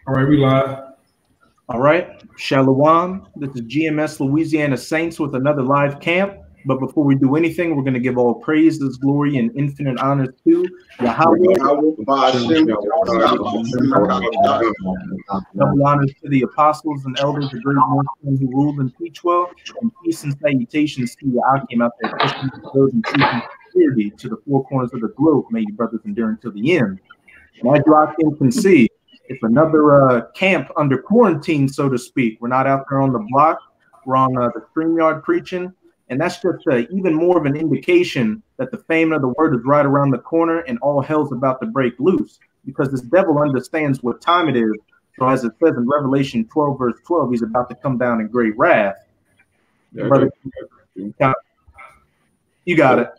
All right, we live. All right, Shalom. This is GMS Louisiana Saints with another live camp. But before we do anything, we're going to give all praises, glory, and infinite honors to Yahweh. Double honors to the apostles and elders, the great men who ruled and teach well, and peace and salutations to Yahweh out there, pushing and teaching security to the four corners of the globe. May you brothers endure until the end. And as Yahweh can see, it's another camp under quarantine, so to speak. We're not out there on the block. We're on the StreamYard preaching. And that's just even more of an indication that the fame of the word is right around the corner and all hell's about to break loose, because this devil understands what time it is. So as it says in Revelation 12, verse 12, he's about to come down in great wrath. Yeah, Brother, you got it.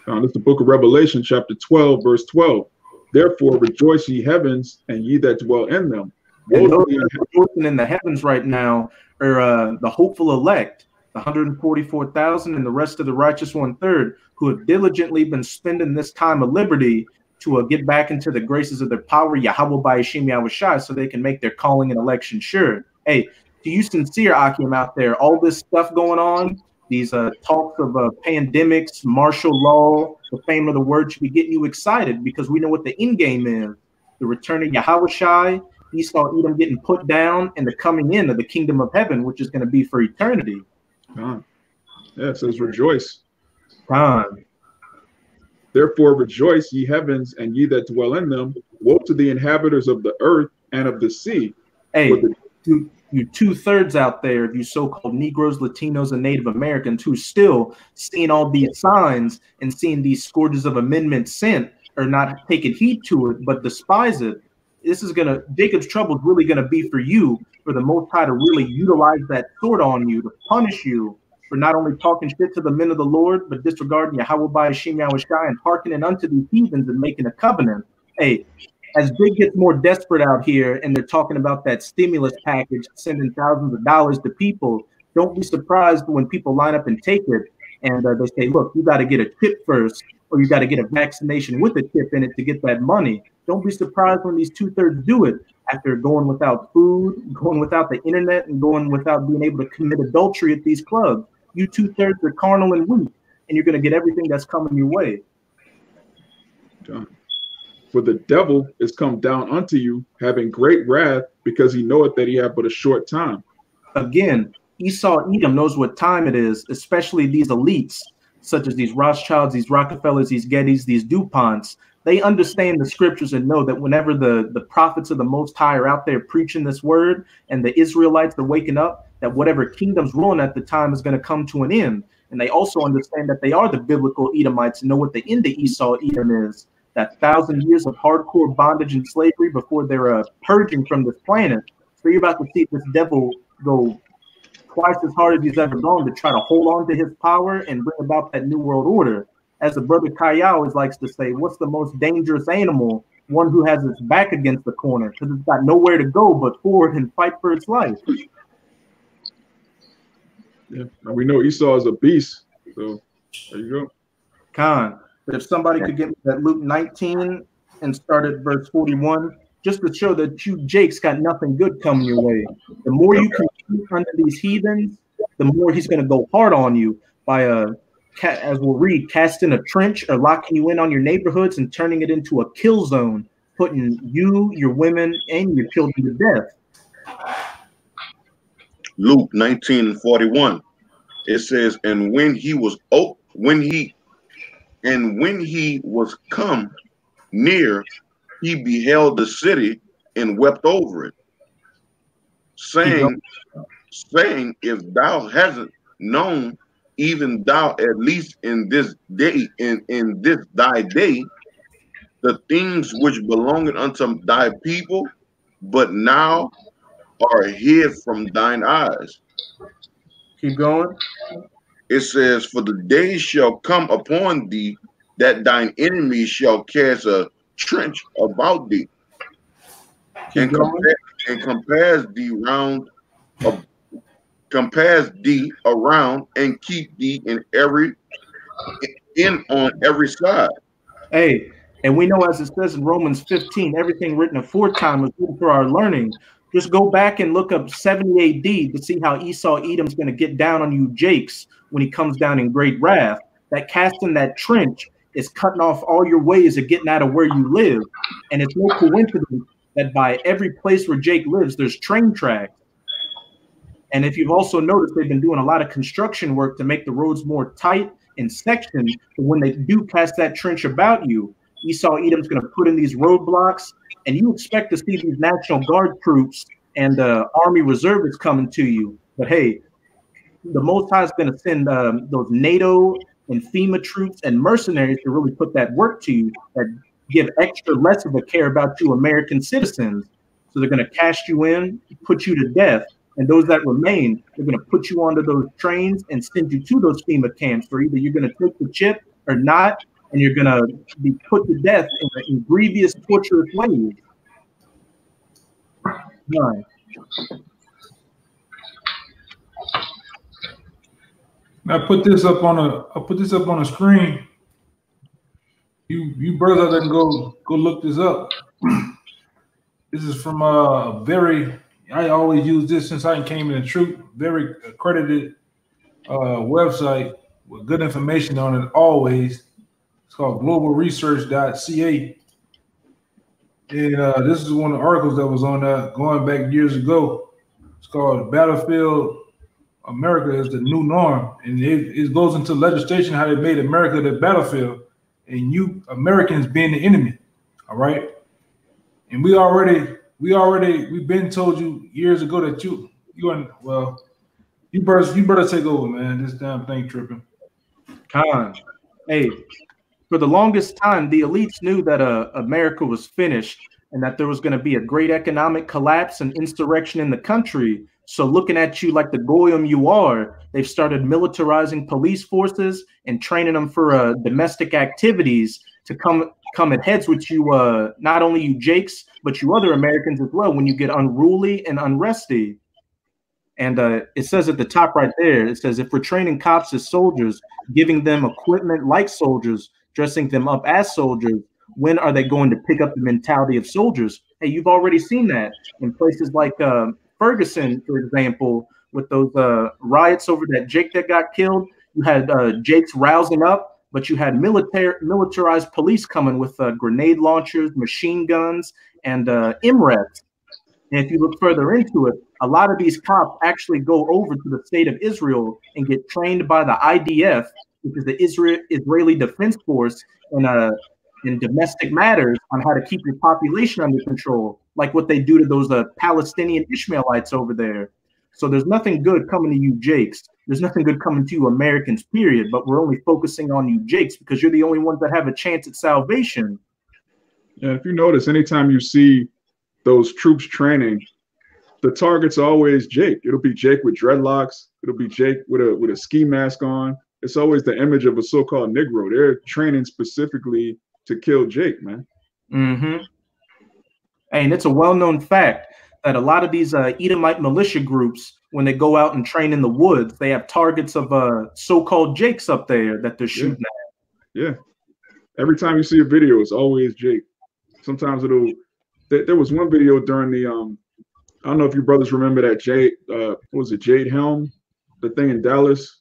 It's the book of Revelation, chapter 12, verse 12. Therefore rejoice, ye heavens, and ye that dwell in them. And those rejoicing in the heavens right now are the hopeful elect, the 144,000 and the rest of the righteous 1/3, who have diligently been spending this time of liberty to get back into the graces of their power, Yahweh by Hashem Yahushai, so they can make their calling and election sure. Hey, to you sincere Akim out there, all this stuff going on, these talks of pandemics, martial law, the fame of the word should be getting you excited, because we know what the end game is. The return of Yahushai, Esau, Edom getting put down, and the coming in of the kingdom of heaven, which is going to be for eternity. Yeah, it says rejoice. Con. Therefore rejoice, ye heavens, and ye that dwell in them. Woe to the inhabitants of the earth and of the sea. Hey, you 2/3 out there, of you so-called Negroes, Latinos, and Native Americans who still seeing all these signs and seeing these scourges of amendment sent, are not taking heed to it, but despise it. This is gonna, Jacob's trouble is really gonna be for you, for the Most High to really utilize that sword on you to punish you for not only talking shit to the men of the Lord, but disregarding Yahweh by Hashem Yahushai and hearkening unto these heathens and making a covenant. Hey, as Big gets more desperate out here and they're talking about that stimulus package, sending thousands of dollars to people, don't be surprised when people line up and take it and they say, look, you got to get a chip first, or you got to get a vaccination with a chip in it to get that money. Don't be surprised when these 2/3 do it after going without food, going without the internet, and going without being able to commit adultery at these clubs. You 2/3 are carnal and weak, and you're going to get everything that's coming your way. For the devil is come down unto you, having great wrath, because he knoweth that he hath but a short time. Again, Esau Edom knows what time it is, especially these elites, such as these Rothschilds, these Rockefellers, these Gettys, these DuPonts. They understand the scriptures and know that whenever the prophets of the Most High are out there preaching this word and the Israelites are waking up, that whatever kingdom's ruling at the time is going to come to an end. And they also understand that they are the biblical Edomites and know what the end of Esau Edom is. That 1,000 years of hardcore bondage and slavery before they're purging from this planet. So you're about to see this devil go twice as hard as he's ever gone to try to hold on to his power and bring about that new world order. As the brother Kaya always likes to say, what's the most dangerous animal? One who has its back against the corner, because it's got nowhere to go but forward and fight for its life. Yeah, and we know Esau is a beast. So there you go. Khan. But if somebody could get me that Luke 19 and start at verse 41, just to show that you Jake's got nothing good coming your way. The more you compete under these heathens, the more he's going to go hard on you by as we'll read, casting a trench or locking you in on your neighborhoods and turning it into a kill zone, putting you, your women, and your children to death. Luke 19:41. It says, and when he was come near, he beheld the city and wept over it, saying, if thou hadst known, even thou at least in this day, in this thy day, the things which belonged unto thy people, but now are hid from thine eyes. Keep going. It says, for the days shall come upon thee that thine enemies shall cast a trench about thee, and compares thee around and keep thee on every side. Hey, and we know, as it says in Romans 15, everything written aforetime was written for our learning. Just go back and look up 70 AD to see how Esau Edom's going to get down on you Jakes when he comes down in great wrath. That casting that trench is cutting off all your ways of getting out of where you live. And it's no coincidence that by every place where Jake lives, there's train tracks. And if you've also noticed, they've been doing a lot of construction work to make the roads more tight and sectioned. So when they do cast that trench about you, Esau Edom's going to put in these roadblocks, and you expect to see these National Guard troops and Army reservists coming to you. But hey, the Most High is going to send those NATO and FEMA troops and mercenaries to really put that work to you, that give extra less of a care about you American citizens. So they're going to cast you in, put you to death, and those that remain, they're going to put you onto those trains and send you to those FEMA camps where either you're going to take the chip or not, and you're going to be put to death in grievous, torturous ways. Right. Now put this up on a screen. You brothers out there can go look this up. This is from I always use this since I came in the truth. Very accredited website with good information on it always. It's called globalresearch.ca. And this is one of the articles that was on that going back years ago. It's called Battlefield America is the New Norm. And it goes into legislation how they made America the battlefield and you Americans being the enemy. All right. And we've been told you years ago that you better take over, man. This damn thing tripping. Con. Hey, for the longest time, the elites knew that America was finished and that there was going to be a great economic collapse and insurrection in the country. So looking at you like the goyim you are, they've started militarizing police forces and training them for domestic activities to come at heads with you, not only you Jakes, but you other Americans as well when you get unruly and unresty. And it says at the top right there, it says, if we're training cops as soldiers, giving them equipment like soldiers, dressing them up as soldiers, when are they going to pick up the mentality of soldiers? Hey, you've already seen that in places like Ferguson, for example, with those riots over that Jake that got killed. You had Jakes rousing up, but you had militarized police coming with grenade launchers, machine guns, and MREPs. And if you look further into it, a lot of these cops actually go over to the state of Israel and get trained by the IDF, which is the Israeli Defense Force, in domestic matters on how to keep your population under control, like what they do to those Palestinian Ishmaelites over there. So there's nothing good coming to you Jakes. There's nothing good coming to you Americans, period. But we're only focusing on you Jakes because you're the only ones that have a chance at salvation. Yeah, if you notice, anytime you see those troops training, the target's always Jake. It'll be Jake with dreadlocks. It'll be Jake with a ski mask on. It's always the image of a so-called Negro. They're training specifically to kill Jake, man. Mm-hmm. And it's a well-known fact that a lot of these Edomite militia groups, when they go out and train in the woods, they have targets of so-called Jakes up there that they're shooting at. Yeah. Every time you see a video, it's always Jake. Sometimes there was one video during the I don't know if you brothers remember that Jade what was it, Jade Helm, the thing in Dallas.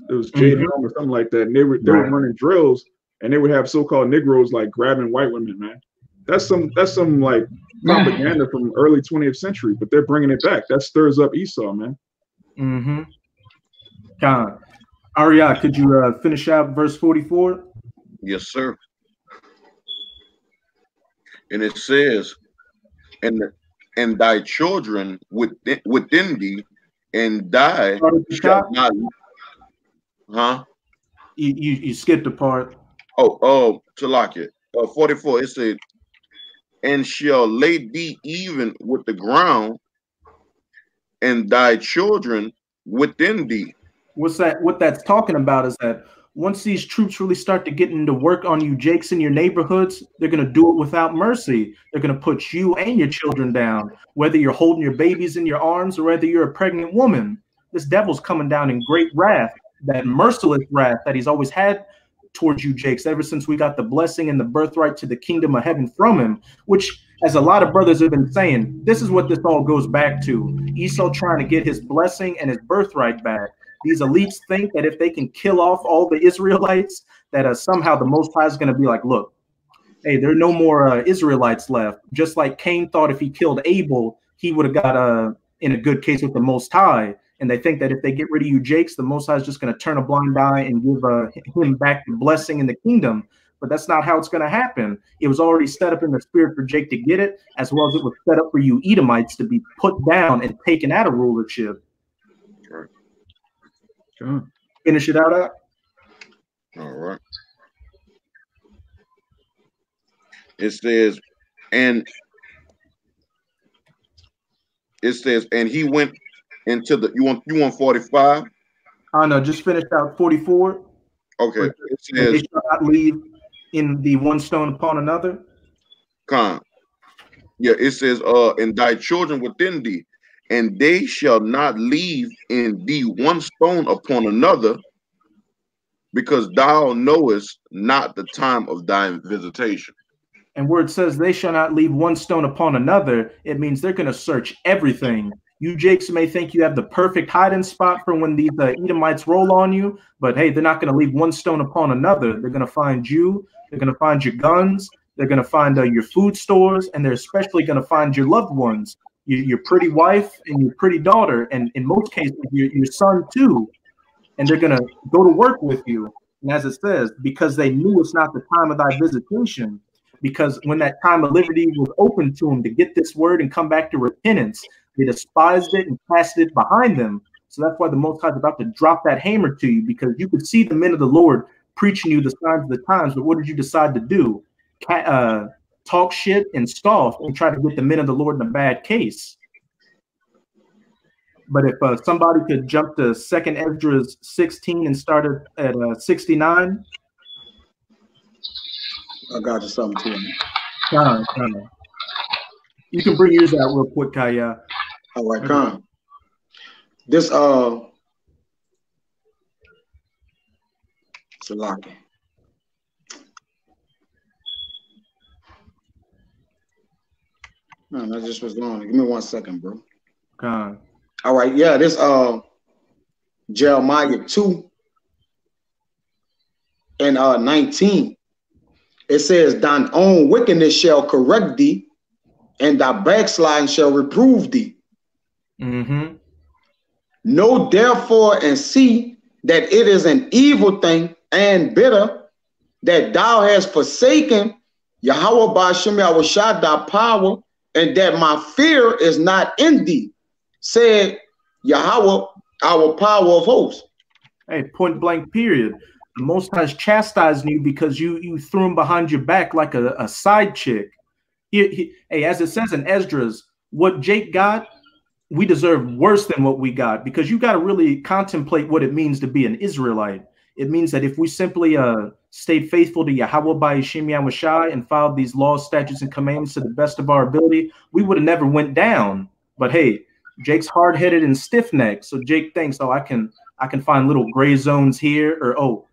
It was Jade Helm or something like that. And they were running drills, and they would have so-called Negroes like grabbing white women, man. That's some like propaganda from early 20th century, but they're bringing it back. That stirs up Esau, man. Mm-hmm. Arya, could you finish out verse 44? Yes, sir. And it says, and thy children within thee, and thy shall not. Huh? You skipped a part. Oh, Talakia. 44. It said, and shall lay thee even with the ground, and thy children within thee. What that's talking about is that once these troops really start to get into work on you Jakes in your neighborhoods, they're going to do it without mercy. They're going to put you and your children down, whether you're holding your babies in your arms or whether you're a pregnant woman. This devil's coming down in great wrath, that merciless wrath that he's always had towards you Jakes ever since we got the blessing and the birthright to the kingdom of heaven from him, which as a lot of brothers have been saying, this is what this all goes back to. Esau trying to get his blessing and his birthright back. These elites think that if they can kill off all the Israelites, that somehow the Most High is going to be like, look, hey, there are no more Israelites left. Just like Cain thought if he killed Abel, he would have got in a good case with the Most High. And they think that if they get rid of you, Jakes, the Most High is just going to turn a blind eye and give him back the blessing in the kingdom. But that's not how it's going to happen. It was already set up in the spirit for Jake to get it, as well as it was set up for you Edomites to be put down and taken out of rulership. Sure. Finish it out. All right. It says, and he went into the. You want 45? Oh no, just finished out 44. Okay. It says, they shall not leave in the one stone upon another. Yeah, it says, and thy children within thee, and they shall not leave in thee one stone upon another, because thou knowest not the time of thy visitation. And where it says they shall not leave one stone upon another, it means they're going to search everything. You Jakes may think you have the perfect hiding spot for when these Edomites roll on you, but hey, they're not going to leave one stone upon another. They're going to find you. They're going to find your guns. They're going to find your food stores, and they're especially going to find your loved ones, your pretty wife and your pretty daughter, and in most cases, your son too. And they're going to go to work with you. And as it says, because they knew it's not the time of thy visitation, because when that time of liberty was open to them to get this word and come back to repentance, they despised it and cast it behind them. So that's why the Most High is about to drop that hammer to you, because you could see the men of the Lord preaching you the signs of the times, but what did you decide to do? Talk shit and scoff and try to get the men of the Lord in a bad case. But if somebody could jump to 2nd Esdras 16 and start at 69. I got you something to you. You can bring yours out real quick, Kaya. All right, come. This Salaki. No, that just was long. Give me 1 second, bro. All right, yeah, this Jeremiah 2 and 19. It says, thine own wickedness shall correct thee, and thy backsliding shall reprove thee. Mm-hmm. Know therefore and see that it is an evil thing and bitter that thou hast forsaken Yahweh Ba'ashem Yahushua thy power, and that my fear is not in thee, said Yahweh, our power of hosts. Hey, point blank period. The Most High is chastising you because you threw him behind your back like a side chick. Hey, as it says in Esdras, what Jake got, we deserve worse than what we got, because you got to really contemplate what it means to be an Israelite. It means that if we simply stayed faithful to Yahweh Ba'ashem Yahushua and followed these laws, statutes, and commandments to the best of our ability, we would have never went down. But hey, Jake's hard-headed and stiff-necked, so Jake thinks, oh, I can find little gray zones here, or oh,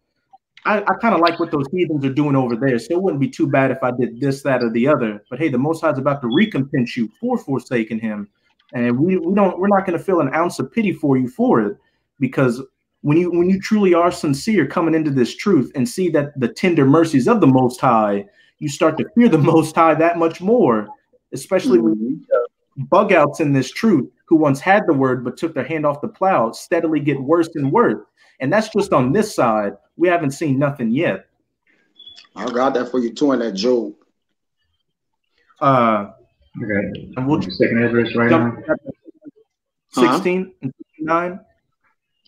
I kind of like what those heathens are doing over there, so it wouldn't be too bad if I did this, that, or the other. But hey, the Most High is about to recompense you for forsaking him, and we're not going to feel an ounce of pity for you for it, because when you truly are sincere coming into this truth and see that the tender mercies of the Most High, you start to fear the Most High that much more, especially when you bug outs in this truth who once had the word but took their hand off the plow steadily get worse and worse. And that's just on this side. We haven't seen nothing yet. I got that for you too in that Job. Okay. And we'll just 2nd Esdras right now. 16 and 69.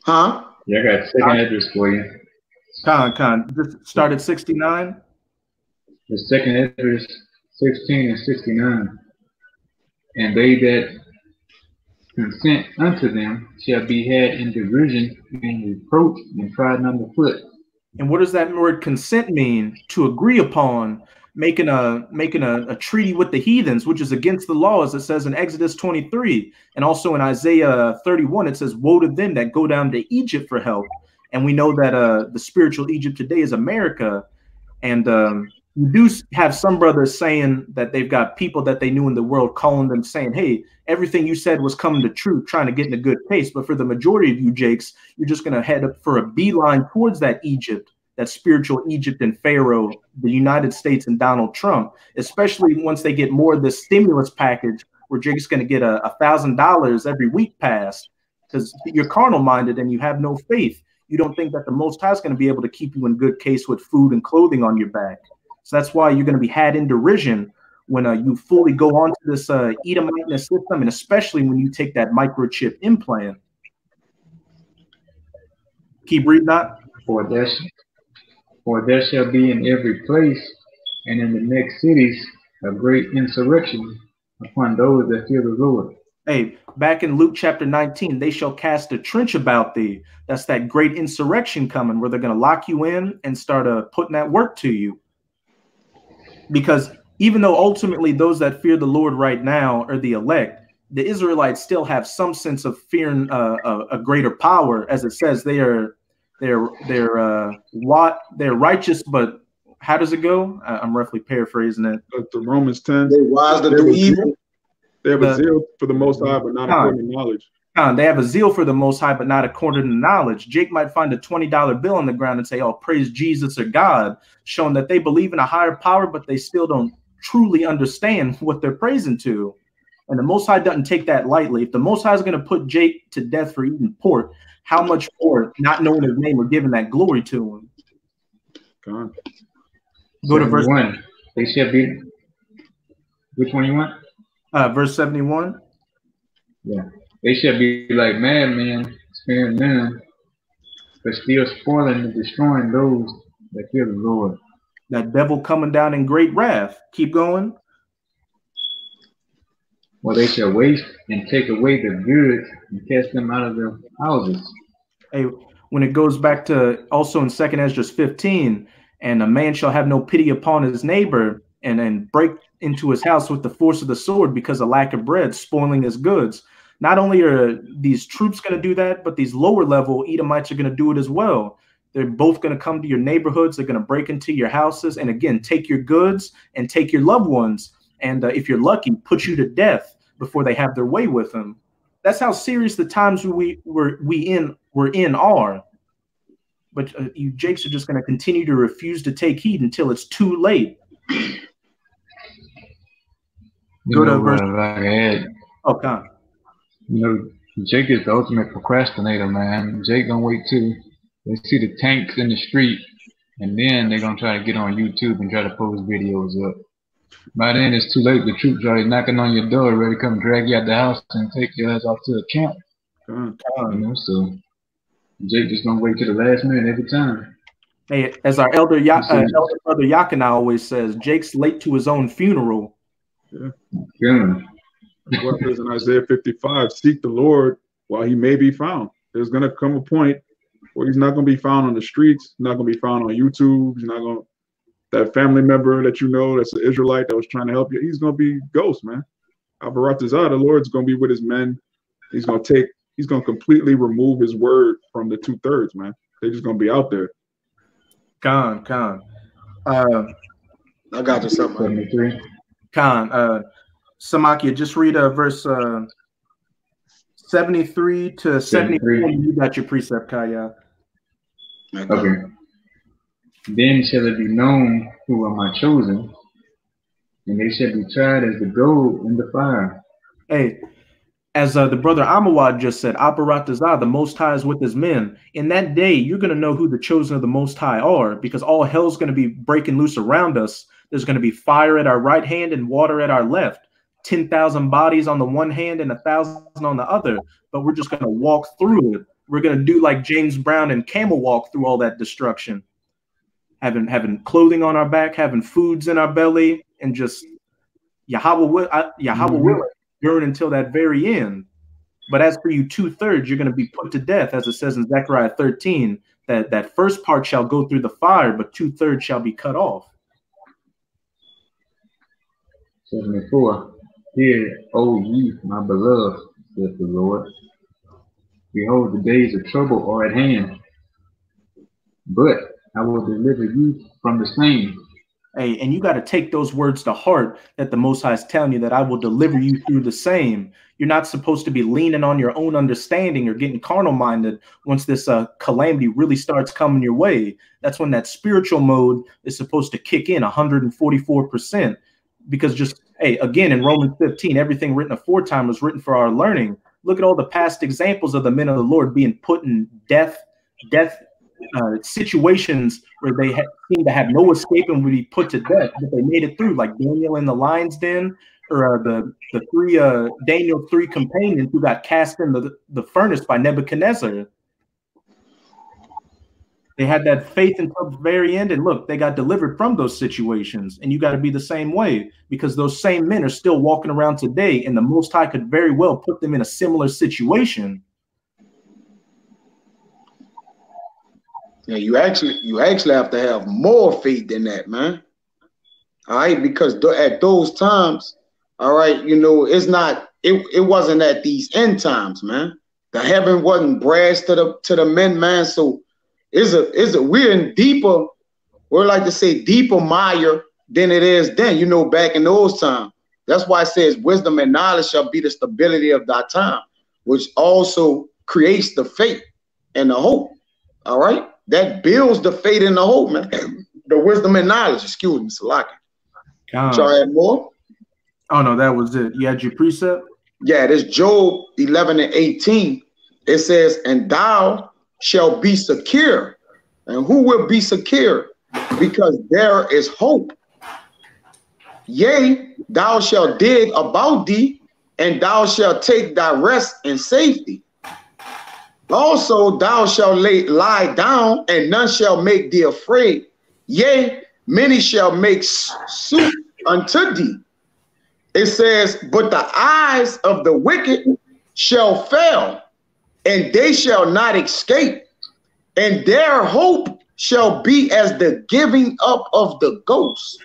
Huh? Yeah, I got 2nd Esdras for you. Just start at 69. The 2nd Esdras 16 and 69. And they that consent unto them shall be had in derision and reproach and trodden underfoot. And what does that word consent mean? To agree upon, making a treaty with the heathens, which is against the law, as it says in Exodus 23, and also in Isaiah 31, it says, woe to them that go down to Egypt for help. And we know that the spiritual Egypt today is America. And You do have some brothers saying that they've got people that they knew in the world calling them saying, hey, everything you said was coming to truth, trying to get in a good pace. But for the majority of you, Jakes, you're just going to head up for a beeline towards that Egypt, that spiritual Egypt and Pharaoh, the United States and Donald Trump, especially once they get more of this stimulus package where Jake's going to get $1,000 every week passed, because you're carnal minded and you have no faith. You don't think that the Most High is going to be able to keep you in good case with food and clothing on your back. So that's why you're going to be had in derision when you fully go on to this Edomite system, and especially when you take that microchip implant. Keep reading that. For there shall be in every place and in the next cities a great insurrection upon those that fear the Lord. Hey, back in Luke chapter 19, they shall cast a trench about thee. That's that great insurrection coming where they're going to lock you in and start putting that work to you. Because even though ultimately those that fear the Lord right now are the elect, the Israelites still have some sense of fearing a greater power. As it says, they're righteous, but how does it go? I'm roughly paraphrasing it. The Romans 10. They wise to do evil. They have a zeal for the Most High, but not according to knowledge. They have a zeal for the Most High, but not according to knowledge. Jake might find a $20 bill on the ground and say, oh, praise Jesus or God, showing that they believe in a higher power, but they still don't truly understand what they're praising to. And the Most High doesn't take that lightly. If the Most High is going to put Jake to death for eating pork, how much more not knowing his name or giving that glory to him? God. Go to verse 1. They shall be. Which one you want? Verse 71. Yeah. They shall be like madmen, sparing none, but still spoiling and destroying those that fear the Lord. That devil coming down in great wrath. Keep going. Well, they shall waste and take away the goods and cast them out of their houses. Hey, when it goes back to also in 2nd Esdras 15, and a man shall have no pity upon his neighbor and break into his house with the force of the sword because of lack of bread, spoiling his goods. Not only are these troops going to do that, but these lower level Edomites are going to do it as well. They're both going to come to your neighborhoods. They're going to break into your houses and, again, take your goods and take your loved ones. And if you're lucky, put you to death before they have their way with them. That's how serious the times we're in are. But you Jakes are just going to continue to refuse to take heed until it's too late. Go to verse. Okay. You know, Jake is the ultimate procrastinator, man. Jake gonna wait till they see the tanks in the street, and then they're gonna try to get on YouTube and try to post videos up. By then, it's too late. The troops are already knocking on your door, ready to come drag you out the house and take your ass off to a camp. You know, so Jake just gonna wait till the last minute every time. Hey, as our elder brother Yakina always says, Jake's late to his own funeral. Yeah. What says in Isaiah 55, seek the Lord while he may be found. There's going to come a point where he's not going to be found on the streets, not going to be found on YouTube. He's not going to, that family member that you know that's an Israelite that was trying to help you, he's going to be ghost, man. Abaratazah, the Lord's going to be with his men. He's going to completely remove his word from the 2/3, man. They're just going to be out there. Khan. I got you something. Khan, Samakia, just read verse 73 to 74. You got your precept, Kaya. Okay. Then shall it be known who are my chosen, and they shall be tried as the gold in the fire. Hey, as the brother Amawad just said, Aparatazah, the Most High is with his men. In that day, you're going to know who the chosen of the Most High are, because all hell's going to be breaking loose around us. There's going to be fire at our right hand and water at our left. 10,000 bodies on the one hand and 1,000 on the other, but we're just going to walk through it. We're going to do like James Brown and camel walk through all that destruction, having clothing on our back, having foods in our belly, and just Yahweh willing, enduring until that very end. But as for you 2/3, you're going to be put to death, as it says in Zechariah 13, that first part shall go through the fire, but 2/3 shall be cut off. 74. Hear, O ye, my beloved, saith the Lord. Behold, the days of trouble are at hand, but I will deliver you from the same. Hey, and you got to take those words to heart that the Most High is telling you that I will deliver you through the same. You're not supposed to be leaning on your own understanding or getting carnal minded once this calamity really starts coming your way. That's when that spiritual mode is supposed to kick in 144%. Because just, hey, again, in Romans 15, everything written aforetime was written for our learning. Look at all the past examples of the men of the Lord being put in death situations where they seem to have no escape and would be put to death, but they made it through, like Daniel in the lion's den, or the three Daniel's 3 companions who got cast in the furnace by Nebuchadnezzar. They had that faith until the very end, and look, they got delivered from those situations. And you got to be the same way, because those same men are still walking around today, and the Most High could very well put them in a similar situation. Yeah, you actually have to have more faith than that, man. All right, because at those times, all right, you know, it wasn't at these end times, man. The heaven wasn't brass to the men, man. So we're in deeper, we're like to say deeper mire than it is then, you know, back in those times. That's why it says wisdom and knowledge shall be the stability of thy time, which also creates the faith and the hope. All right. That builds the faith and the hope, man. The wisdom and knowledge. Excuse me, Salaki. Try add more? Oh, no, that was it. You had your precept? Yeah, this Job 11:18. It says, and thou shalt be secure. And who will be secure? Because there is hope. Yea, thou shalt dig about thee, and thou shalt take thy rest in safety. Also, thou shalt lie down, and none shall make thee afraid. Yea, many shall make suit unto thee. It says, but the eyes of the wicked shall fail, and they shall not escape, and their hope shall be as the giving up of the ghost.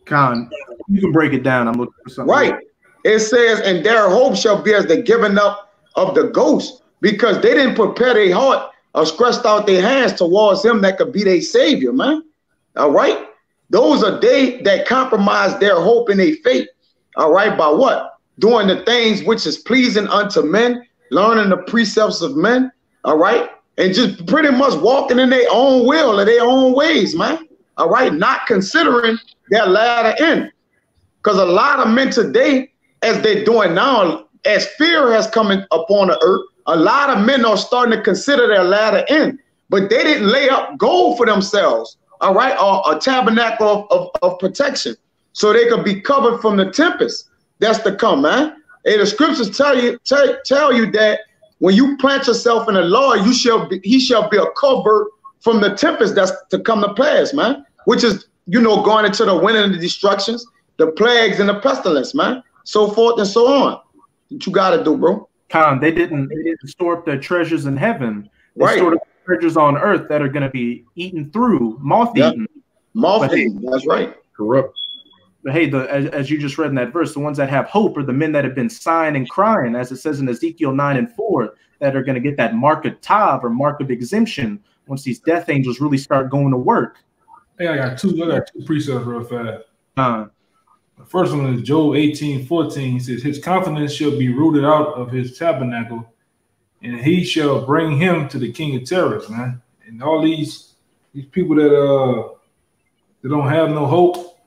Khan, you can break it down. I'm looking for something. Right. It says, and their hope shall be as the giving up of the ghost, because they didn't prepare their heart or stretched out their hands towards him that could be their savior, man. All right. Those are they that compromise their hope and their faith. All right. By what? Doing the things which is pleasing unto men, learning the precepts of men. All right. And just pretty much walking in their own will or their own ways, man. All right. Not considering their latter end. Because a lot of men today, as they're doing now, as fear has come upon the earth, a lot of men are starting to consider their latter end, but they didn't lay up gold for themselves, all right, or a tabernacle of protection, so they could be covered from the tempest that's to come, man. And the scriptures tell you that when you plant yourself in the Lord, he shall be a covert from the tempest that's to come to pass, man, which is, you know, going into the wind and the destructions, the plagues and the pestilence, man, so forth and so on. What you gotta do, bro? Khan, they didn't store up their treasures in heaven. They stored up treasures on earth that are going to be eaten through, moth-eaten. Yep. Moth-eaten, that's right. Corrupt. But hey, as you just read in that verse, the ones that have hope are the men that have been sighing and crying, as it says in Ezekiel 9:4, that are going to get that mark of tav or mark of exemption once these death angels really start going to work. Hey, I got two precepts real fast. The first one is Job 18:14. He says, his confidence shall be rooted out of his tabernacle, and he shall bring him to the king of terrors, man. And all these people that don't have no hope,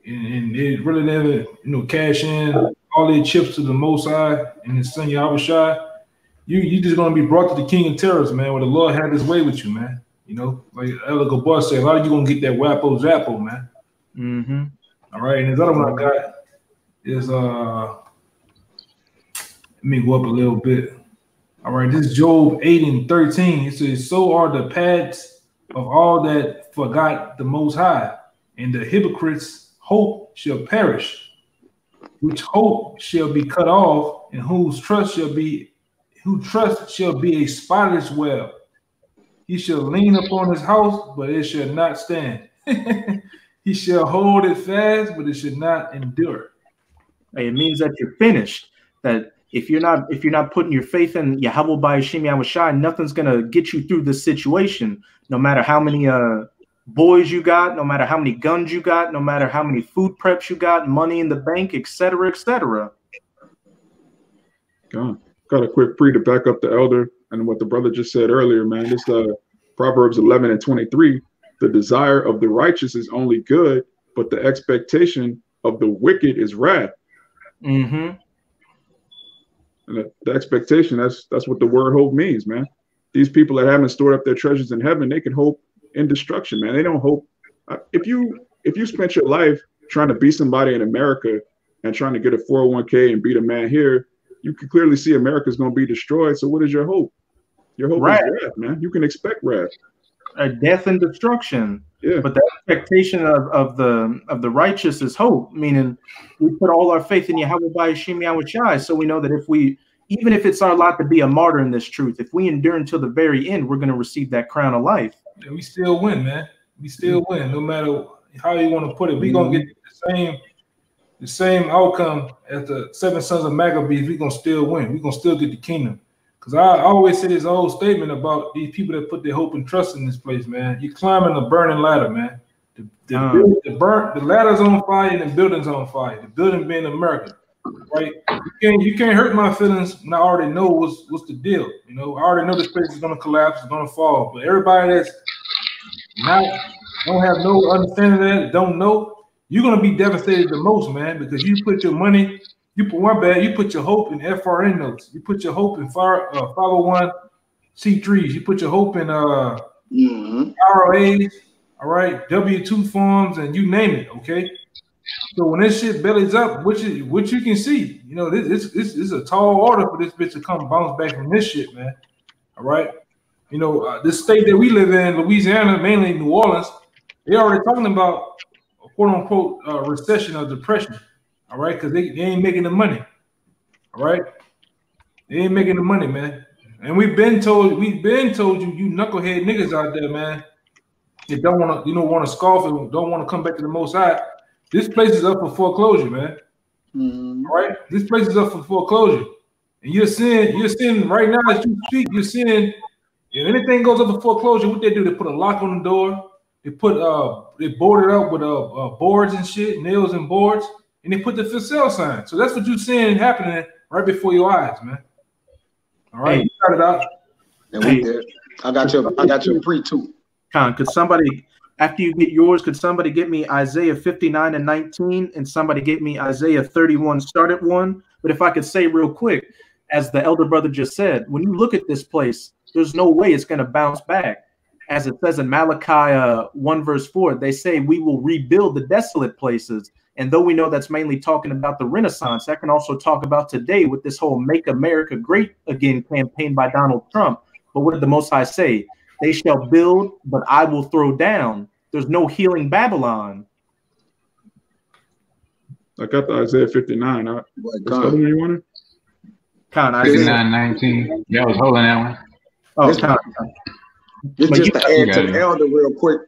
and they really never, you know, cash in all their chips to the Most High and his son Yahushua, you just gonna be brought to the king of terrors, man, where the Lord had his way with you, man. You know, like Elder Gabar said, a lot of you gonna get that Wapo Zappo, man. Mm-hmm. All right, and this other one I got is let me go up a little bit. All right, this is Job 8:13. It says, so are the paths of all that forgot the Most High, and the hypocrites' hope shall perish, which hope shall be cut off, and whose trust shall be a spotless well. He shall lean upon his house, but it shall not stand. He shall hold it fast, but it should not endure. It means that you're finished. That if you're not putting your faith in Yahweh by Hashem Yahushai, nothing's gonna get you through this situation. No matter how many boys you got, no matter how many guns you got, no matter how many food preps you got, money in the bank, etc., etc. Got a quick pre to back up the elder and what the brother just said earlier, man. This Proverbs 11:23. The desire of the righteous is only good, but the expectation of the wicked is wrath. Mm-hmm. And the expectation, that's what the word hope means, man. These people that haven't stored up their treasures in heaven, they can hope in destruction, man. They don't hope. If you spent your life trying to be somebody in America and trying to get a 401k and beat a man here, you can clearly see America's going to be destroyed. So what is your hope? Your hope is wrath, man. You can expect wrath. Death and destruction. Yeah. But the expectation of the righteous is hope, meaning we put all our faith in Yahweh by Hashem Yahweh Shai. So we know that even if it's our lot to be a martyr in this truth, if we endure until the very end, we're going to receive that crown of life. Yeah, we still win, man. We still win, no matter how you want to put it. We're going to get the same outcome as the 7 sons of Maccabees. We're going to still win. We're going to still get the kingdom. Because I always say this old statement about these people that put their hope and trust in this place, man. You're climbing a burning ladder, man. The ladder's on fire and the building's on fire. The building being America, right? You can't hurt my feelings when I already know what's the deal. You know, I already know this place is going to collapse, it's going to fall. But everybody that's don't have no understanding of that, don't know, you're going to be devastated the most, man, because you put your money. You put your hope in FRN notes. You put your hope in 501c3s. You put your hope in ROAs, all right, W-2 forms, and you name it, okay? So when this shit bellies up, which you can see, you know, this is a tall order for this bitch to come bounce back from this shit, man, all right? You know, this state that we live in, Louisiana, mainly New Orleans, they already talking about a quote-unquote recession or depression. All right, because they ain't making the money. All right, they ain't making the money, man. And we've been told you knucklehead niggas out there, man, that don't want to scoff and don't want to come back to the Most High. This place is up for foreclosure, man. All right, this place is up for foreclosure, and you're seeing right now as you speak, you're seeing if anything goes up for foreclosure, what they do? They put a lock on the door. They board it up with boards and shit, nails and boards. And they put the for sale sign. So that's what you're seeing happening right before your eyes, man. All right, you got it out. And we did. I got your pre too. Con, could somebody, after you get yours, could somebody get me Isaiah 59:19 and somebody get me Isaiah 31, start at 1? But if I could say real quick, as the elder brother just said, when you look at this place, there's no way it's going to bounce back. As it says in Malachi 1:4, they say we will rebuild the desolate places. And though we know that's mainly talking about the Renaissance, that can also talk about today with this whole Make America Great Again campaign by Donald Trump. But what did the Most High say? They shall build, but I will throw down. There's no healing Babylon. I got the Isaiah 59. What's the other one you wanted? Isaiah 59:19. Yeah, I was holding that one. Oh, Just to add to the elder real quick,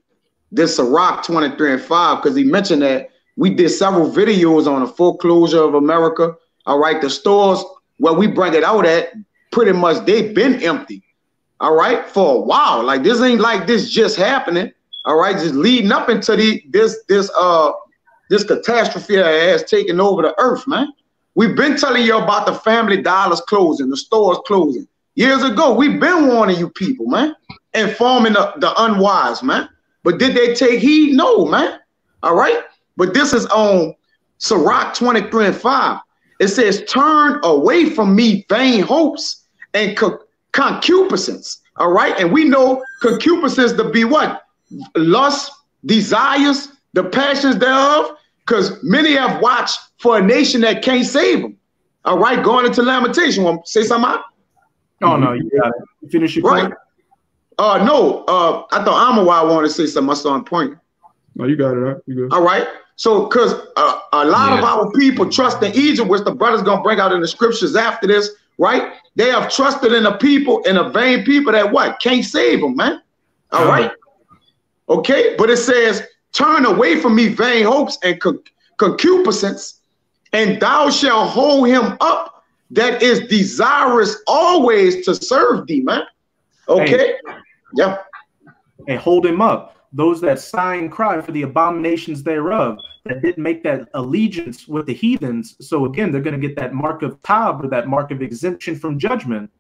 this Sirach 23:5, because he mentioned that. We did several videos on the foreclosure of America. All right, the stores where we bring it out at, pretty much they've been empty. All right, for a while. Like this ain't like this just happening. All right, just leading up into this catastrophe that has taken over the earth, man. We've been telling you about the Family Dollars closing, the stores closing. Years ago, we've been warning you people, man, informing the unwise, man. But did they take heed? No, man. All right. But this is on Sirach 23:5. It says, turn away from me vain hopes and concupiscence. All right. And we know concupiscence to be what? Lust, desires, the passions thereof. Because many have watched for a nation that can't save them. All right. Going into Lamentation. Want to say something out? Oh, no, you got it. Finish your point. No. I thought Amawai wanted to say something. I saw him pointing. No, you got it. You good. All right. So, because a lot of our people trust in Egypt, which the brother's going to bring out in the scriptures after this, right? They have trusted in a people, in a vain people that what? Can't save them, man. All right. Okay. But it says, turn away from me vain hopes and concupiscence, and thou shalt hold him up that is desirous always to serve thee, man. Okay. Yeah. And hold him up. those that sigh and cry for the abominations thereof, that didn't make that allegiance with the heathens. So again, they're going to get that mark of tab, or that mark of exemption from judgment.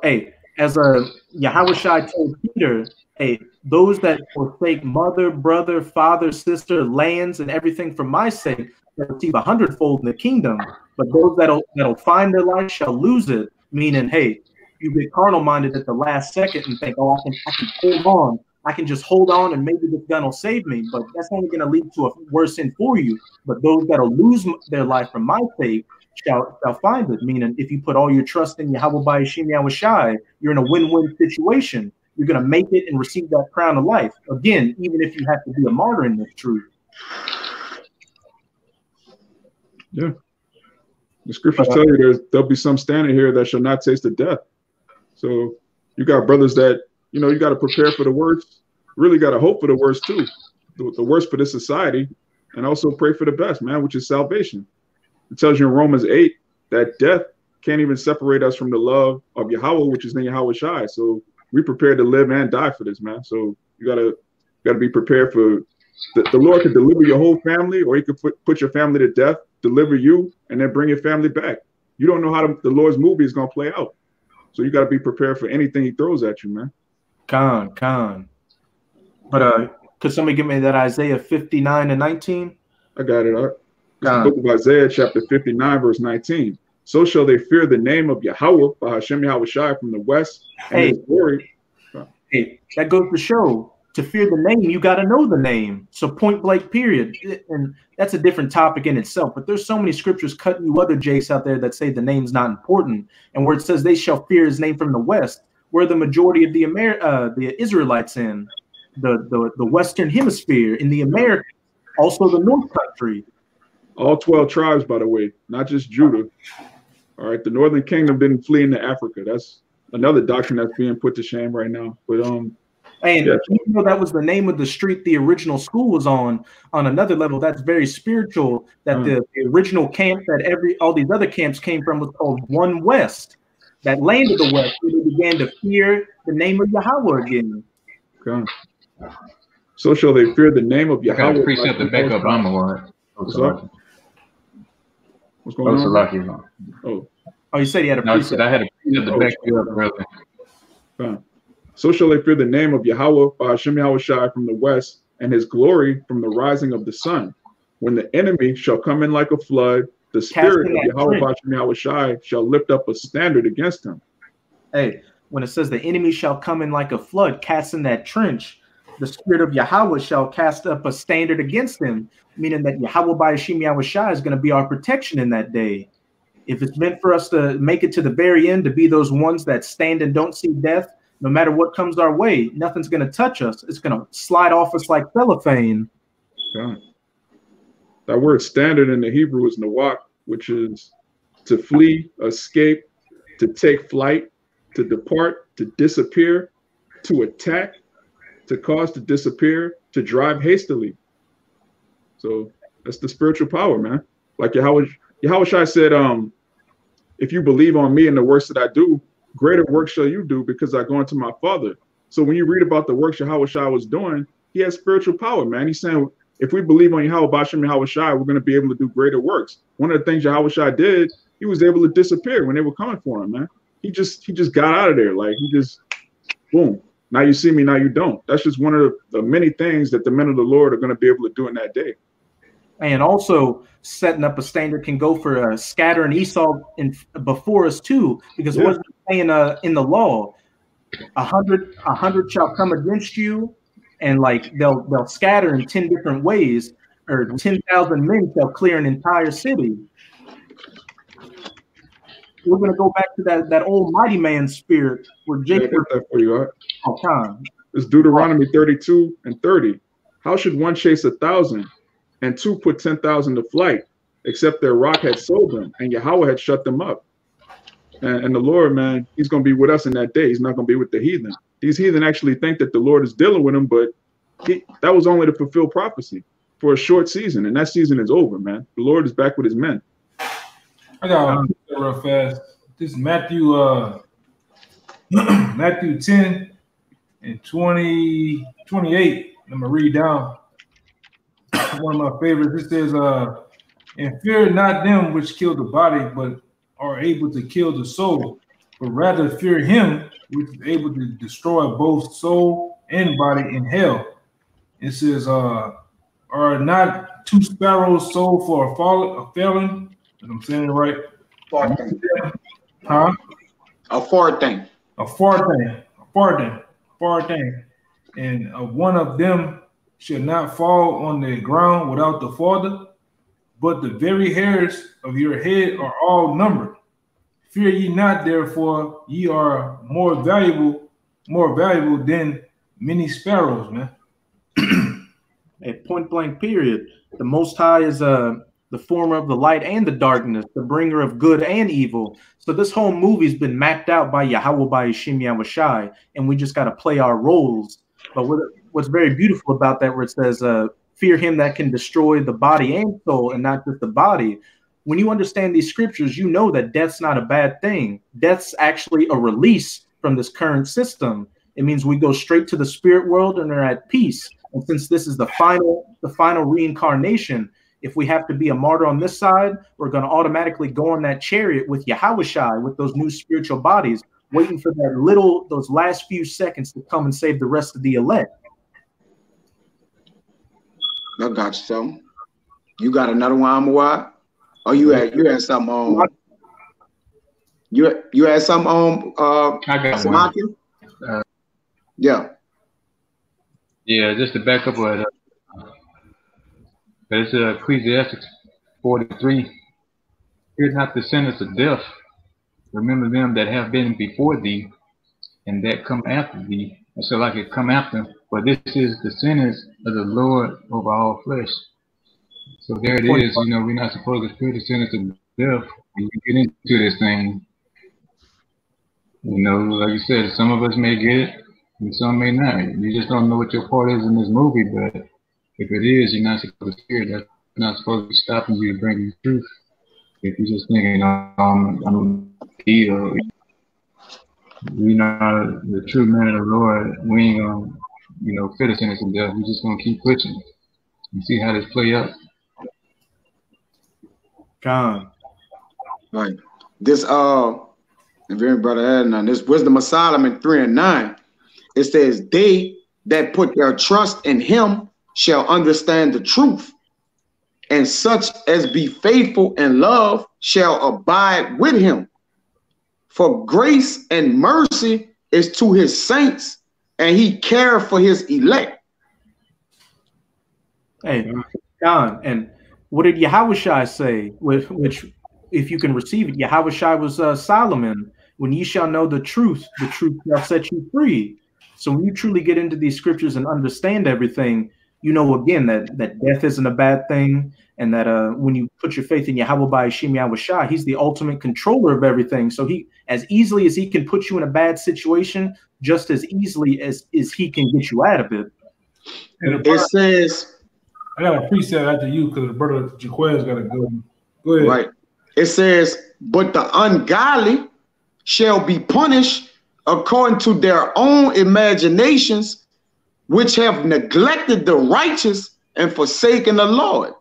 Hey, as Yahushua told Peter, hey, those that forsake mother, brother, father, sister, lands, and everything for my sake, will receive 100-fold in the kingdom. But those that'll find their life shall lose it. Meaning, hey, you get carnal minded at the last second and think, oh, I can hold on. I can just hold on and maybe this gun will save me. But that's only going to lead to a worse sin for you. But those that'll lose their life for my sake shall find it. Meaning, if you put all your trust in Yahweh Ba'ashim Yahushai, you're in a win-win situation. You're going to make it and receive that crown of life. Again, even if you have to be a martyr in this truth. Yeah. The scriptures tell you there'll be some standing here that shall not taste of death. So you got brothers that, you know, you got to prepare for the worst, really got to hope for the worst too, the worst for this society, and also pray for the best, man, which is salvation. It tells you in Romans 8 that death can't even separate us from the love of Yahweh, which is in Yahushai. So we prepared to live and die for this, man. So you gotta be prepared for the Lord could deliver your whole family, or he could put your family to death, deliver you, and then bring your family back. You don't know how the Lord's movie is going to play out. So you got to be prepared for anything he throws at you, man. Con. But could somebody give me that Isaiah 59:19? I got it. The book of Isaiah, chapter 59, verse 19. So shall they fear the name of Yahweh, Ba'ashim Yahushai from the west, and his glory. Hey, that goes to show, to fear the name, you got to know the name. So point blank, period. And that's a different topic in itself. But there's so many scriptures cutting you other jakes out there that say the name's not important. And where it says they shall fear his name from the west, where the majority of the Israelites in the Western Hemisphere, in the Americas, also the North Country. All 12 tribes, by the way, not just Judah. All right, the Northern Kingdom didn't flee into Africa. That's another doctrine that's being put to shame right now. But and yeah. Even though that was the name of the street the original school was on another level, that's very spiritual. That the original camp that all these other camps came from was called One West. That land of the West, where they began to fear the name of Yahweh again. Okay. So shall they fear the name of Yahweh. I got a precept to back up Amawad. What's going on? Oh, you said he had a precept. I had a precept to back you up, brother. So shall they fear the name of Yahweh, Ba'ashim Yahushai from the west, and his glory from the rising of the sun. When the enemy shall come in like a flood, the spirit of Yahweh, Ba'ashim Yahushai, shall lift up a standard against him. Hey, when it says the enemy shall come in like a flood, casting that trench, the spirit of Yahweh shall cast up a standard against him, meaning that Yahweh Ba'ashim Yahushai is going to be our protection in that day. If it's meant for us to make it to the very end, to be those ones that stand and don't see death, no matter what comes our way, nothing's going to touch us. It's going to slide off us like cellophane. God. That word standard in the Hebrew is nawak, which is to flee, escape, to take flight, to depart, to disappear, to attack, to cause to disappear, to drive hastily. So that's the spiritual power, man. Like Yahushua said, if you believe on me and the works that I do, greater work shall you do, because I go unto my Father. So when you read about the works Yahushua was doing, he has spiritual power, man. He's saying, if we believe on Yahweh Ba'ashim Yahushua, we're going to be able to do greater works. One of the things Yahushua did, he was able to disappear when they were coming for him, man. He just got out of there. Like, he just, boom. Now you see me, now you don't. That's just one of the many things that the men of the Lord are going to be able to do in that day. And also setting up a standard can go for scattering Esau before us too, because it wasn't saying in the law, 100 shall come against you, and like they'll scatter in 10 different ways, or 10,000 men shall clear an entire city. We're gonna go back to that old mighty man spirit where Jacob. That for you, it's Deuteronomy 32:30. How should one chase 1,000? And two put 10,000 to flight, except their rock had sold them, and Yahweh had shut them up. And the Lord, man, he's going to be with us in that day. He's not going to be with the heathen. These heathen actually think that the Lord is dealing with them, but that was only to fulfill prophecy for a short season, and that season is over, man. The Lord is back with his men. I got one real fast. This is Matthew 10 and in 28, I'm gonna read down one of my favorites. It says, and fear not them which kill the body, but are able to kill the soul, but rather fear him which is able to destroy both soul and body in hell. It says, are not 2 sparrows sold for a felon? If I'm saying it right. Farthing. Huh? A farthing. A farthing. And one of them shall not fall on the ground without the father, but the very hairs of your head are all numbered. Fear ye not, therefore, ye are more valuable than many sparrows, man. A point blank period. The Most High is the former of the light and the darkness, the bringer of good and evil. So this whole movie's been mapped out by Yahweh by Yashim Yahushai, and we just got to play our roles. But what's very beautiful about that, where it says, fear him that can destroy the body and soul, and not just the body. When you understand these scriptures, you know that death's not a bad thing. Death's actually a release from this current system. It means we go straight to the spirit world and are at peace. And since this is the final reincarnation, if we have to be a martyr on this side, we're going to automatically go on that chariot with Yahushai, with those new spiritual bodies, waiting for those last few seconds to come and save the rest of the elect. I got you something. You got another one, Amawad? Oh, you had something on. You had something on. I got Samaki? Yeah. Yeah, just to back up what it's Ecclesiastes 43. Fear not the sentence of death. Remember them that have been before thee, and that come after thee. And so like it come after, but this is the sentence of the Lord over all flesh. So there it is. You know, we're not supposed to fear the sentence of death when you get into this thing. You know, like you said, some of us may get it, and some may not. You just don't know what your part is in this movie, but if it is, you're not supposed to fear it. That's not supposed to be stopping you to bring you truth. If you're just thinking, I'm healed, we're not the true man of the Lord, we ain't gonna, fear the sentence of death. We're just gonna keep pushing and see how this play out. God. Right. This if any brother had none, this Wisdom of Solomon 3 and 9, it says, they that put their trust in him shall understand the truth, and such as be faithful in love shall abide with him. For grace and mercy is to his saints, and he care for his elect. Hey, John, and what did Yahushai say? Which, if you can receive it, Yahushai was Solomon. When ye shall know the truth shall set you free. So when you truly get into these scriptures and understand everything, you know again that death isn't a bad thing, and that when you put your faith in Yahweh by Yashim Yahushai, he's the ultimate controller of everything. So he, as easily as he can put you in a bad situation, just as easily as he can get you out of it. It says, I got a precept after you because the brother Jaquez got to go. Go ahead. Right. It says, but the ungodly shall be punished according to their own imaginations, which have neglected the righteous and forsaken the Lord.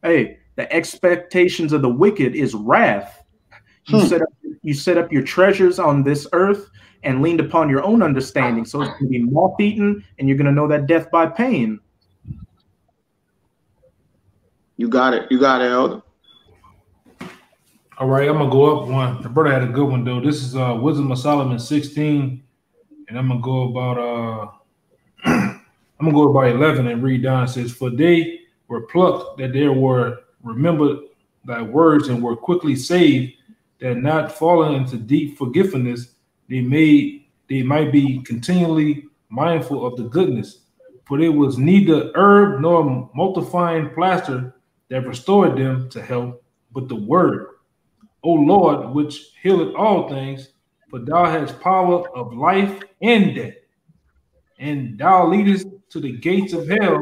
Hey, the expectations of the wicked is wrath. You set up your treasures on this earth and leaned upon your own understanding. So it's going to be moth-eaten, and you're going to know that death by pain. You got it. You got it, Elder. All right, I'm gonna go up one. The brother had a good one though. This is Wisdom of Solomon 16, and I'm gonna go about 11 and read down. It says, for they were plucked that there were remembered thy words and were quickly saved, that not falling into deep forgetfulness, they might be continually mindful of the goodness. For it was neither herb nor multiplying plaster that restored them to health, but the word. O Lord, which healeth all things, for thou hast power of life and death, and thou leadest to the gates of hell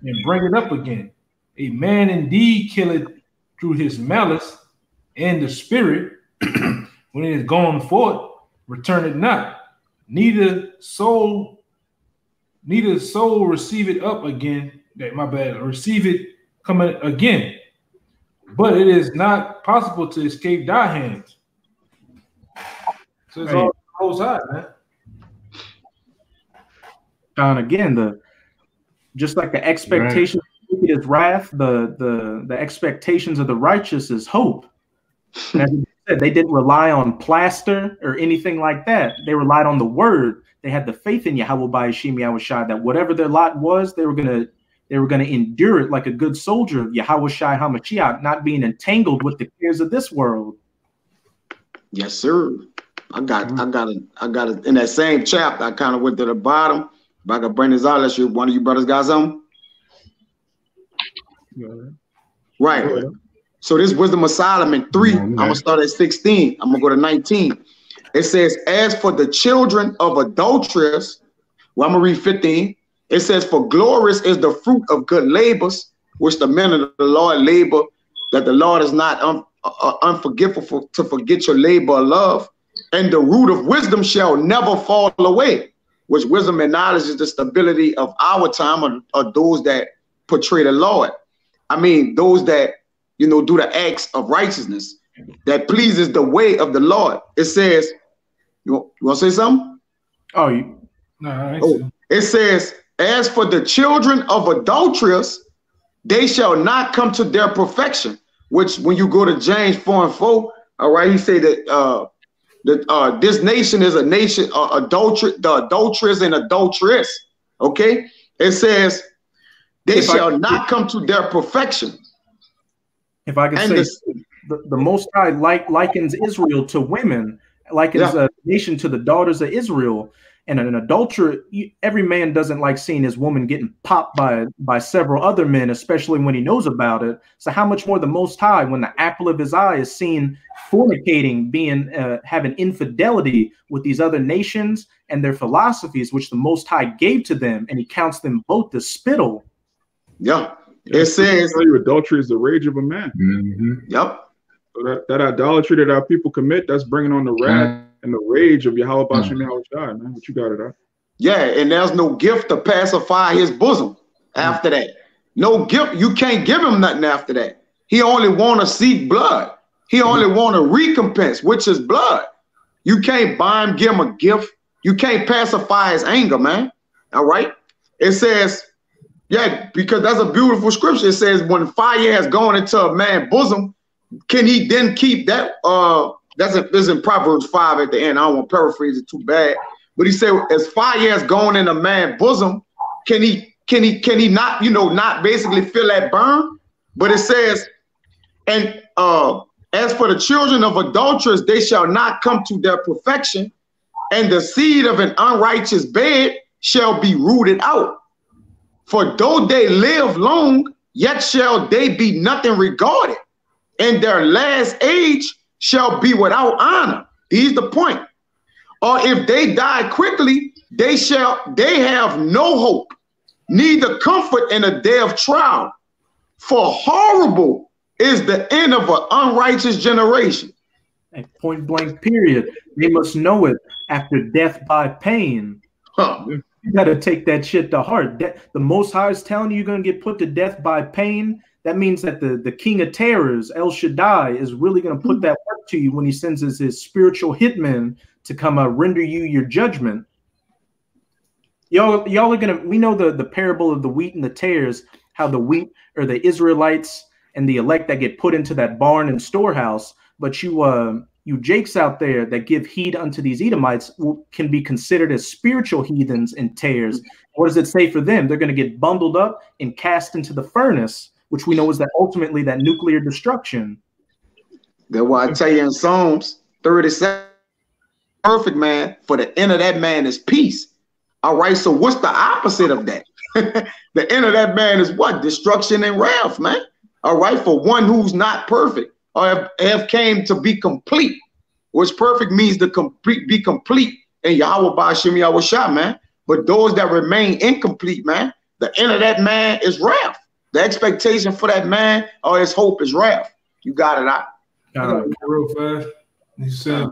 and bring it up again. A man indeed killeth through his malice, and the spirit, when it is gone forth, returneth not. Neither soul neither soul receive it up again. My bad. Receive it coming again. But it is not possible to escape thy hands. So it's all Most High, man. And again, just like the expectations of his wrath, the expectations of the righteous is hope. And as you said, they didn't rely on plaster or anything like that. They relied on the word. They had the faith in Yahweh Ba'ashim Yahushai that whatever their lot was, they were gonna endure it like a good soldier of Yahweh Shai HaMashiach, not being entangled with the cares of this world. Yes, sir. I got it in that same chapter. I kind of went to the bottom. If I could bring this out, unless one of you brothers got something. Right. So this Wisdom of Solomon 3. I'm gonna start at 16. I'm gonna go to 19. It says, as for the children of adulterers, well, I'm gonna read 15. It says, for glorious is the fruit of good labors, which the men of the Lord labor, that the Lord is not unforgivable to forget your labor of love. And the root of wisdom shall never fall away, which wisdom and knowledge is the stability of our time, or those that portray the Lord. I mean, those that, do the acts of righteousness that pleases the way of the Lord. It says, you want to say something? It says, as for the children of adulterers, they shall not come to their perfection, which when you go to James 4:4, all right, he say that this nation is a nation the adulterers and adulteress. Okay, it says they shall not come to their perfection. If I could say, the Most High likens Israel to women, likens a nation to the daughters of Israel. And an adulterer, every man doesn't like seeing his woman getting popped by several other men, especially when he knows about it. So how much more the Most High, when the apple of his eye is seen fornicating, having infidelity with these other nations and their philosophies, which the Most High gave to them, and he counts them both as spittle. Yeah. It says adultery is the rage of a man. Yep. So that idolatry that our people commit, that's bringing on the wrath and the rage of Yahweh Ba'ashim Yahushai, man. What you got it at? Yeah, and there's no gift to pacify his bosom after that. No gift. You can't give him nothing after that. He only want to seek blood. He only want a recompense, which is blood. You can't buy him, give him a gift. You can't pacify his anger, man. All right. It says, because that's a beautiful scripture. It says, when fire has gone into a man's bosom, can he then keep that? That's in Proverbs 5 at the end. I don't want to paraphrase it too bad, but he said, as fire has gone in a man's bosom, can he not, not basically feel that burn? But it says, and as for the children of adulterers, they shall not come to their perfection, and the seed of an unrighteous bed shall be rooted out. For though they live long, yet shall they be nothing regarded, and their last age shall be without honor. Here's the point. Or if they die quickly, they have no hope, neither comfort in a day of trial. For horrible is the end of an unrighteous generation. And point blank period. They must know it after death by pain. You got to take that shit to heart. The Most High is telling you you're going to get put to death by pain. That means that the King of Terrors, El Shaddai, is really going to put that work to you when he sends his spiritual hitmen to come render you your judgment. Y'all are going to, we know the parable of the wheat and the tares, how the wheat or the Israelites and the elect that get put into that barn and storehouse. But you Jakes out there that give heed unto these Edomites can be considered as spiritual heathens and tares. What does it say for them? They're going to get bundled up and cast into the furnace, which we know is that ultimately that nuclear destruction. That's why I tell you in Psalms 37, perfect man, for the end of that man is peace. All right, so what's the opposite of that? The end of that man is what? Destruction and wrath, man. All right, for one who's not perfect or have came to be complete, which perfect means to be complete in Yahweh Ba'ashim Yahushai, man. But those that remain incomplete, man, the end of that man is wrath. The expectation for that man or his hope is wrath. You got it out. Real fast. You said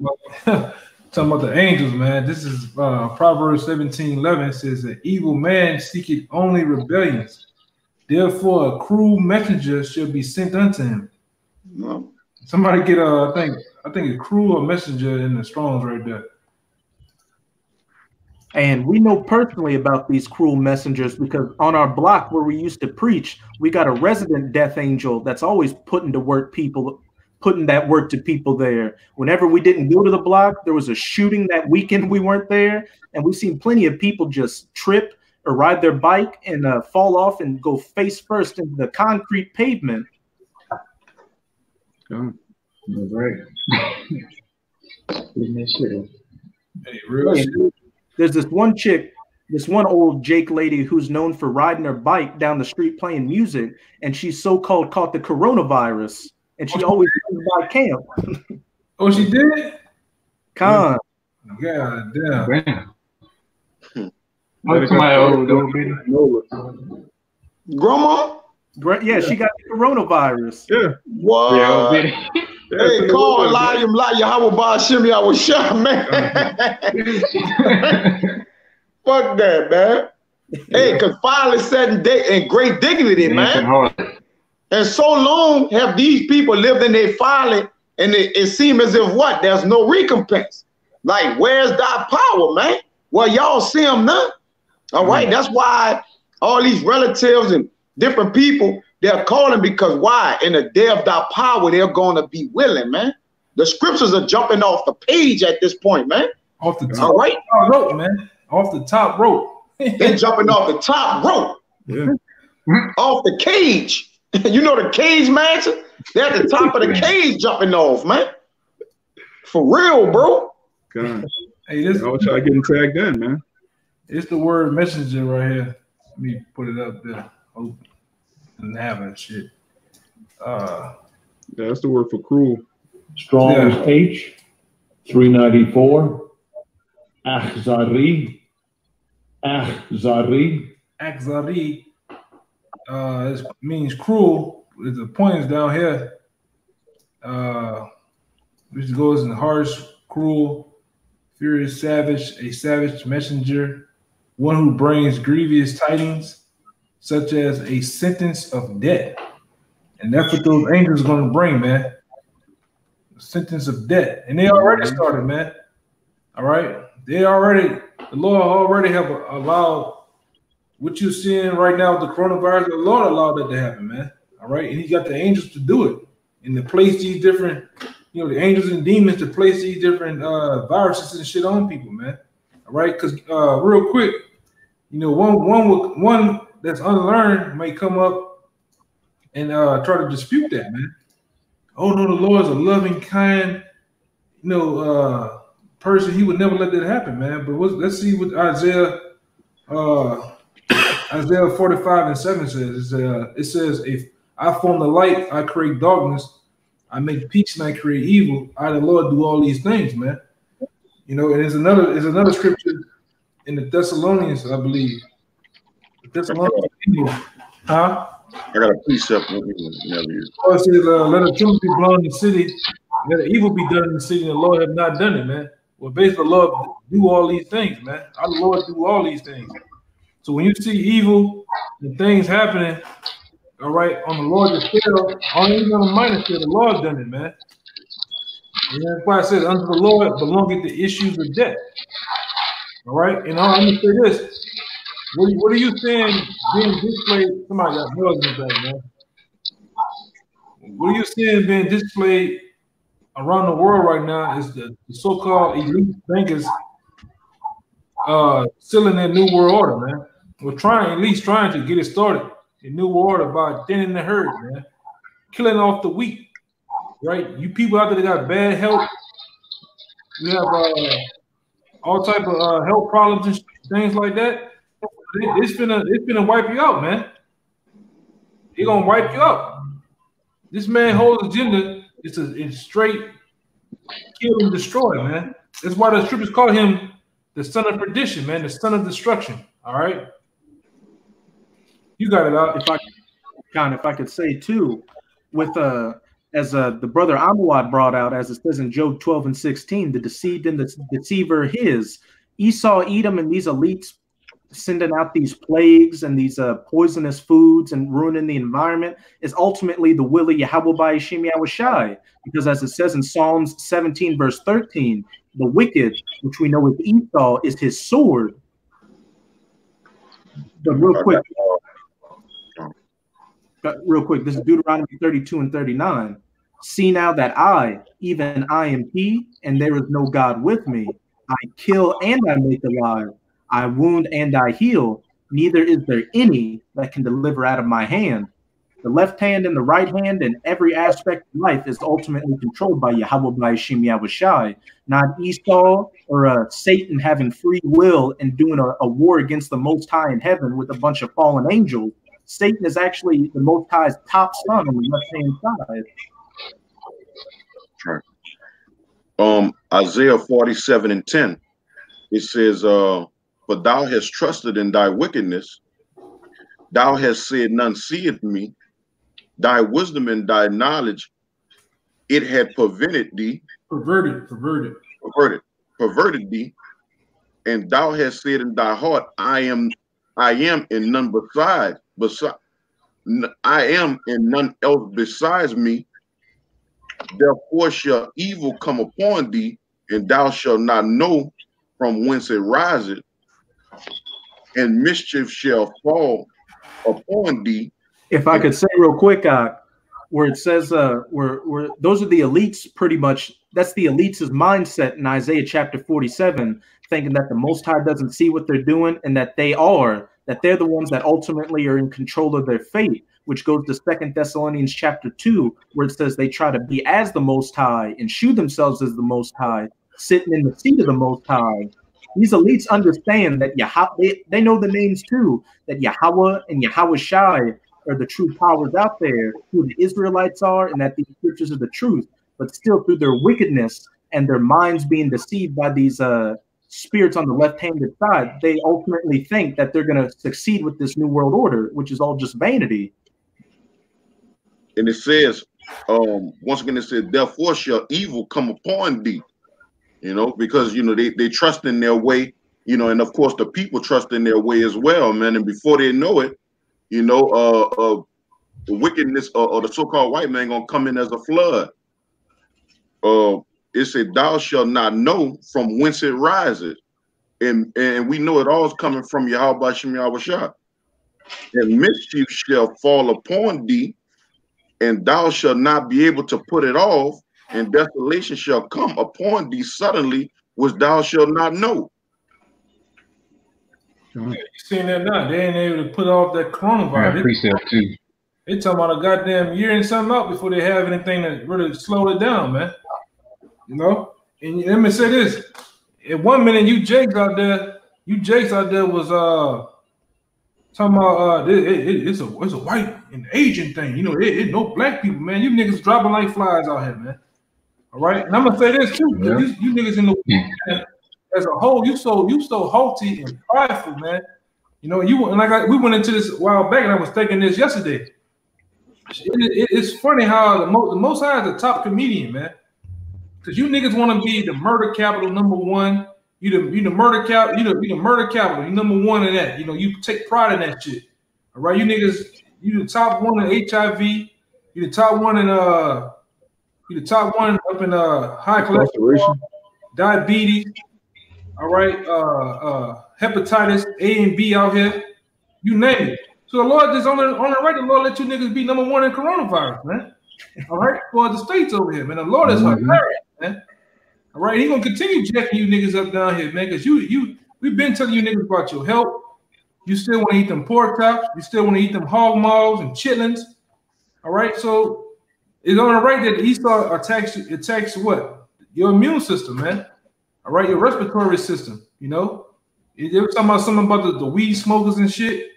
Talking about the angels, man. This is Proverbs 17:11 says that evil man seeketh only rebellions. Therefore, a cruel messenger shall be sent unto him. No. Somebody get I think a cruel messenger in the Strong's right there. And we know personally about these cruel messengers because on our block where we used to preach, we got a resident death angel that's always putting that work to people there. Whenever we didn't go to the block, there was a shooting that weekend we weren't there, and we've seen plenty of people just trip or ride their bike and fall off and go face first into the concrete pavement. That's right. Hey, real shit. There's this one chick, this one old Jake lady who's known for riding her bike down the street playing music, and she's so-called caught the coronavirus, and she always comes by camp. Oh, she did? Con. God damn. Grandma? Yeah, she got the coronavirus. Yeah. What? Yeah, Hey, call Yahweh Bashimi, I was shot, man. Fuck that, man. Hey, because finally said in great dignity, man. And so long have these people lived in their folly, and it seems as if what? There's no recompense. Like, where's thy power, man? Well, y'all see them now. All right, that's why all these relatives and different people, they're calling because why? In the day of thy power, they're going to be willing, man. The scriptures are jumping off the page at this point, man. Off the top, all right? rope, man. Off the top rope. They're jumping off the top rope. Yeah. Off the cage. You know the cage mansion? They're at the top of the cage jumping off, man. For real, bro. God. Hey, this I was trying to get him tagged in, man. It's the word messenger right here. Let me put it up there. Oh, and have that shit. Yeah, that's the word for cruel. Strong's H 394. Achzari. Achzari. Achzari. It means cruel. The point is down here. Which goes in harsh, cruel, furious, savage, a savage messenger, one who brings grievous tidings, such as a sentence of death. And that's what those angels are going to bring, man. A sentence of death. And they already started, man. All right? The Lord already have allowed what you're seeing right now with the coronavirus. The Lord allowed that to happen, man. All right? And he got the angels to do it and to place these different, the angels and demons to place these different viruses and shit on people, man. All right? Because real quick, one that's unlearned may come up and try to dispute that, man. Oh no, the Lord's a loving, kind, person. He would never let that happen, man. But let's see what Isaiah 45:7 says. It says, "If I form the light, I create darkness. I make peace and I create evil. I, the Lord, do all these things, man." And there's another scripture in the Thessalonians, I believe. Huh? I got a precept. Oh, it says, "Let a truth be blown in the city, let evil be done in the city, and the Lord have not done it, man." Well, basically, the Lord do all these things, man. Our Lord do all these things. So when you see evil and things happening, all right, on the larger scale, on even on the minor scale, the Lord done it, man. And that's why I said, "Unto the Lord belongeth the issues of death." All right, and I'm gonna say this. What are you saying being displayed? Somebody got noise in the back, man. What are you seeing being displayed around the world right now is the so-called elite bankers still in that New World Order, man. We're trying to get it started in New World Order by thinning the herd, man. Killing off the weak, right? You people out there that got bad health, you have all type of health problems and things like that. It's gonna wipe you out, man. They're gonna wipe you out. This man whole agenda is to straight kill and destroy, man. That's why the scriptures call him the son of perdition, man, the son of destruction. All right, you got it out. If I could say too, with as the brother Amawad brought out, as it says in Job 12 and 16, the deceived and the deceiver his. Esau, Edom, and these elites sending out these plagues and these poisonous foods and ruining the environment is ultimately the will of Yahweh by Hashem Yahushai. Because as it says in Psalms 17, verse 13, the wicked, which we know is Esau, is his sword. But real quick, this is Deuteronomy 32 and 39. See now that I, even I am he, and there is no God with me. I kill and I make alive. I wound and I heal. Neither is there any that can deliver out of my hand. The left hand and the right hand and every aspect of life is ultimately controlled by Yahweh by Hashem Yahushai, not Esau or Satan having free will and doing a war against the Most High in heaven with a bunch of fallen angels. Satan is actually the Most High's top son on the left-hand side. Right. Isaiah 47 and 10, it says, "For thou hast trusted in thy wickedness, thou hast said, none seeth me. Thy wisdom and thy knowledge, it had perverted thee." Perverted thee. "And thou hast said in thy heart, I am in none beside. I am in none else besides me. Therefore shall evil come upon thee, and thou shalt not know from whence it riseth, and mischief shall fall upon thee." If I could say real quick, where it says, where those are the elites, pretty much, that's the elites' mindset in Isaiah chapter 47, thinking that the Most High doesn't see what they're doing and that they're the ones that ultimately are in control of their fate, which goes to 2 Thessalonians chapter 2, where it says they try to be as the Most High and shew themselves as the Most High, sitting in the seat of the Most High. These elites understand that they know the names too, that Yahweh and Yahushai are the true powers out there, who the Israelites are, and that these scriptures are the truth. But still, through their wickedness and their minds being deceived by these spirits on the left-handed side, they ultimately think that they're going to succeed with this new world order, which is all just vanity. And it says, once again, it says, "Therefore shall evil come upon thee." Because they trust in their way, and of course the people trust in their way as well, man. And before they know it, the wickedness or the so-called white man gonna come in as a flood. It said, "Thou shalt not know from whence it riseth," and we know it all is coming from Yahweh Hashem Yahushua. "And mischief shall fall upon thee, and thou shalt not be able to put it off, and desolation shall come upon thee suddenly, which thou shalt not know." Yeah, you seen that now? They ain't able to put off that coronavirus. Precept too. They talking about a goddamn year and something out before they have anything to really slow it down, man. And let me say this: at 1 minute, you Jakes out there was talking about it's a white and Asian thing. It no black people, man. You niggas dropping like flies out here, man. All right, and I'm gonna say this too: you niggas in the as a whole, you so haughty and prideful, man. We went into this a while back, and I was thinking this yesterday. It's funny how the Most High is the top comedian, man. Because you niggas want to be the murder capital #1. You the murder capital. You #1 in that. You take pride in that shit. All right, you niggas, you the top one in HIV. You the top one in you the top one up in high cholesterol, diabetes. All right, hepatitis A and B out here, you name it. So the Lord just on the right, the Lord let you niggas be #1 in coronavirus, man. All right, for the states over here, man. The Lord is hilarious, man. All right, He gonna continue jacking you niggas up down here, man, because we've been telling you niggas about your health. You still want to eat them pork chops, you still want to eat them hog maws and chitlins. All right, so it's on the right that Esau attacks what? Your immune system, man. All right, your respiratory system. They were talking about something about the weed smokers and shit.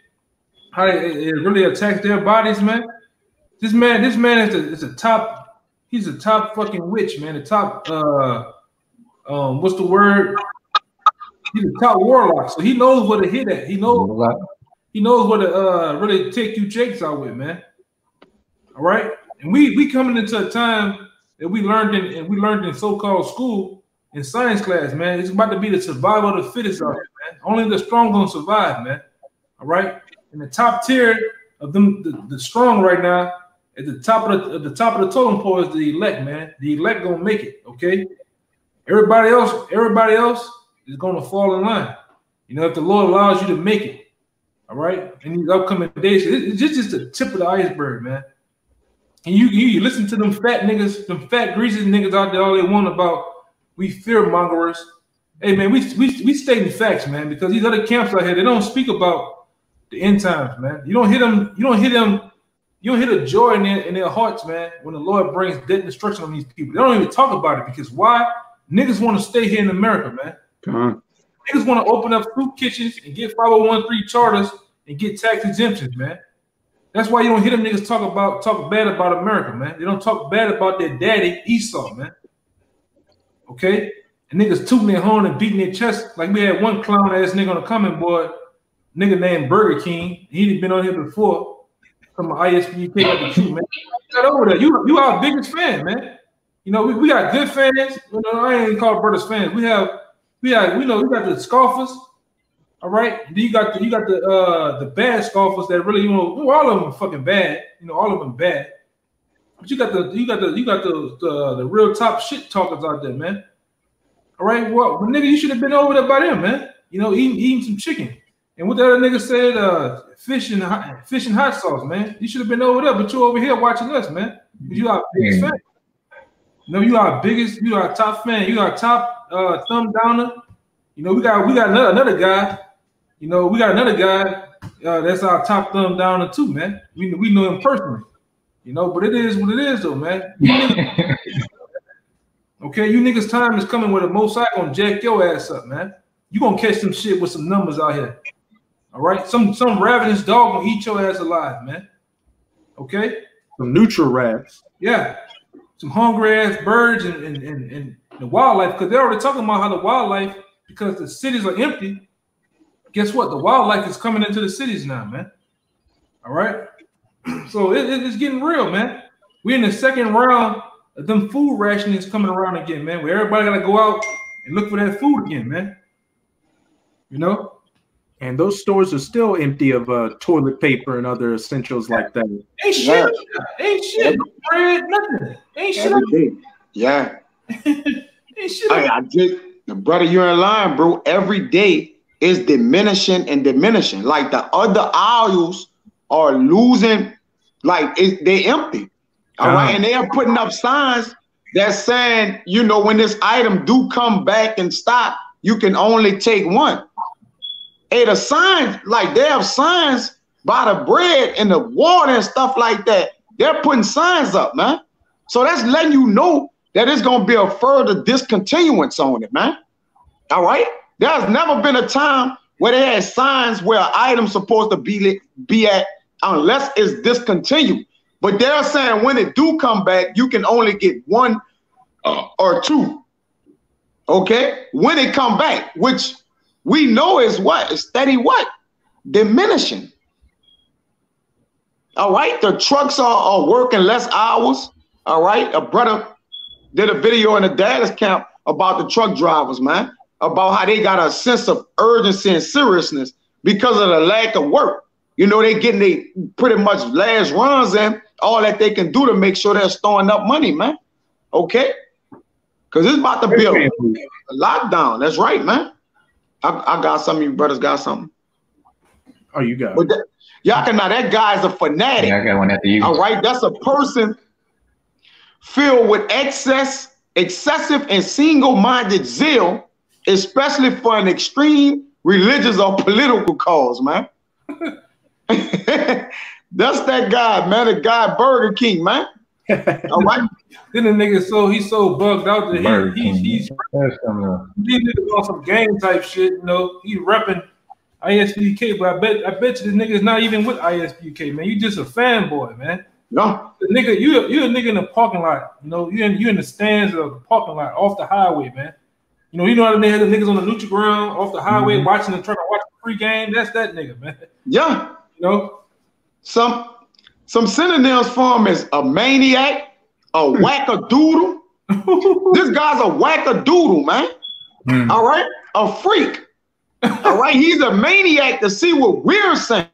How it really attacks their bodies, man. This man is a top. He's a top fucking witch, man. The top. What's the word? He's a top warlock, so he knows where to hit at. He knows where to really take you Jakes out with, man. All right, And we coming into a time that we learned in so-called school in science class, man. It's about to be the survival of the fittest out here, man. Only the strong gonna survive, man. All right. And the top tier of them, the strong right now, at the top of the totem pole is the elect, man. The elect gonna make it, okay? Everybody else is gonna fall in line. You know, if the Lord allows you to make it, all right. In these upcoming days, it's just the tip of the iceberg, man. And you listen to them fat niggas, them fat greasy niggas out there, all they want about we fear mongers. Hey man, we stating facts, man, because these other camps out here, they don't speak about the end times, man. You don't hit a joy in their hearts, man, when the Lord brings death and destruction on these people. They don't even talk about it because why? Niggas want to stay here in America, man. Niggas want to open up soup kitchens and get 501(c) charters and get tax exemptions, man. That's why you don't hear them niggas talk bad about America, man. They don't talk bad about their daddy Esau, man. Okay? And niggas tooting their horn and beating their chest. Like we had one clown ass nigga on the comment board, nigga named Burger King. He'd been on here before. From ISPUK like the truth, man. Get over there. You our biggest fan, man. You know, we got good fans. You know, I ain't call brothers fans. We got the scoffers. All right. Then you got the bad scoffers that really, you know, all of them are fucking bad. You know, all of them bad. But you got the real top shit talkers out there, man. All right. Well, nigga, you should have been over there by them, man. You know, eating some chicken. And what the other nigga said, fish and hot sauce, man. You should have been over there, but you over here watching us, man. You our biggest fan. No, you are top fan. You are top thumb downer. You know, we got another guy. You know, we got another guy that's our top thumb downer too, man. We know him personally. You know, but it is what it is, though, man. Okay, you niggas' time is coming where the Most High gonna jack your ass up, man. You gonna catch some shit with some numbers out here. All right, some ravenous dog gonna eat your ass alive, man. Okay, some neutral rats. Yeah, some hungry ass birds and the wildlife, because they're already talking about how the wildlife, because the cities are empty. Guess what? The wildlife is coming into the cities now, man. All right, so it's getting real, man. We're in the second round of them food rationings coming around again, man. Where everybody gotta go out and look for that food again, man. You know. And those stores are still empty of toilet paper and other essentials like that. Ain't shit. Ain't shit. No bread, nothing. Ain't shit. Every day. Yeah. Ain't shit. I just, brother, you're in line, bro. Every day is diminishing and diminishing. Like the other aisles are losing, like they're empty. All right. And they are putting up signs that's saying, you know, when this item do come back and stop, you can only take one. Hey, the signs, like they have signs by the bread and the water and stuff like that. They're putting signs up, man. So that's letting you know that it's going to be a further discontinuance on it, man. All right? There's never been a time where they had signs where an item's supposed to be at unless it's discontinued. But they're saying when it do come back, you can only get one or two. Okay? When it come back, which we know is what? It's steady what? Diminishing. All right? The trucks are working less hours. All right? A brother did a video in the Dallas camp about the truck drivers, man, about how they got a sense of urgency and seriousness because of the lack of work. You know, they getting they pretty much last runs in, all that they can do to make sure they're storing up money, man. Okay? Because it's about to be a lockdown. That's right, man. I got something. You brothers got something. Oh, you got it. Y'all now that guy's a fanatic. Yeah, I got one after you. All right, that's a person filled with excessive and single-minded zeal, especially for an extreme religious or political cause, man. That's that guy, man. The guy Burger King, man. All right. Then the nigga he's so bugged out that he's on some gang type shit, you know. He's repping ISPUK, but I bet you the nigga's not even with ISPUK, man. You just a fanboy, man. No. The nigga, you a nigga in the parking lot, you know, you in the stands of the parking lot off the highway, man. You know how they had the niggas on the neutral ground off the highway watching the truck, watching the free game. That's that nigga, man. Yeah. You know? Some synonyms for him is a maniac, a wackadoodle. This guy's a wackadoodle, man. All right, a freak. All right, he's a maniac to see what we're saying.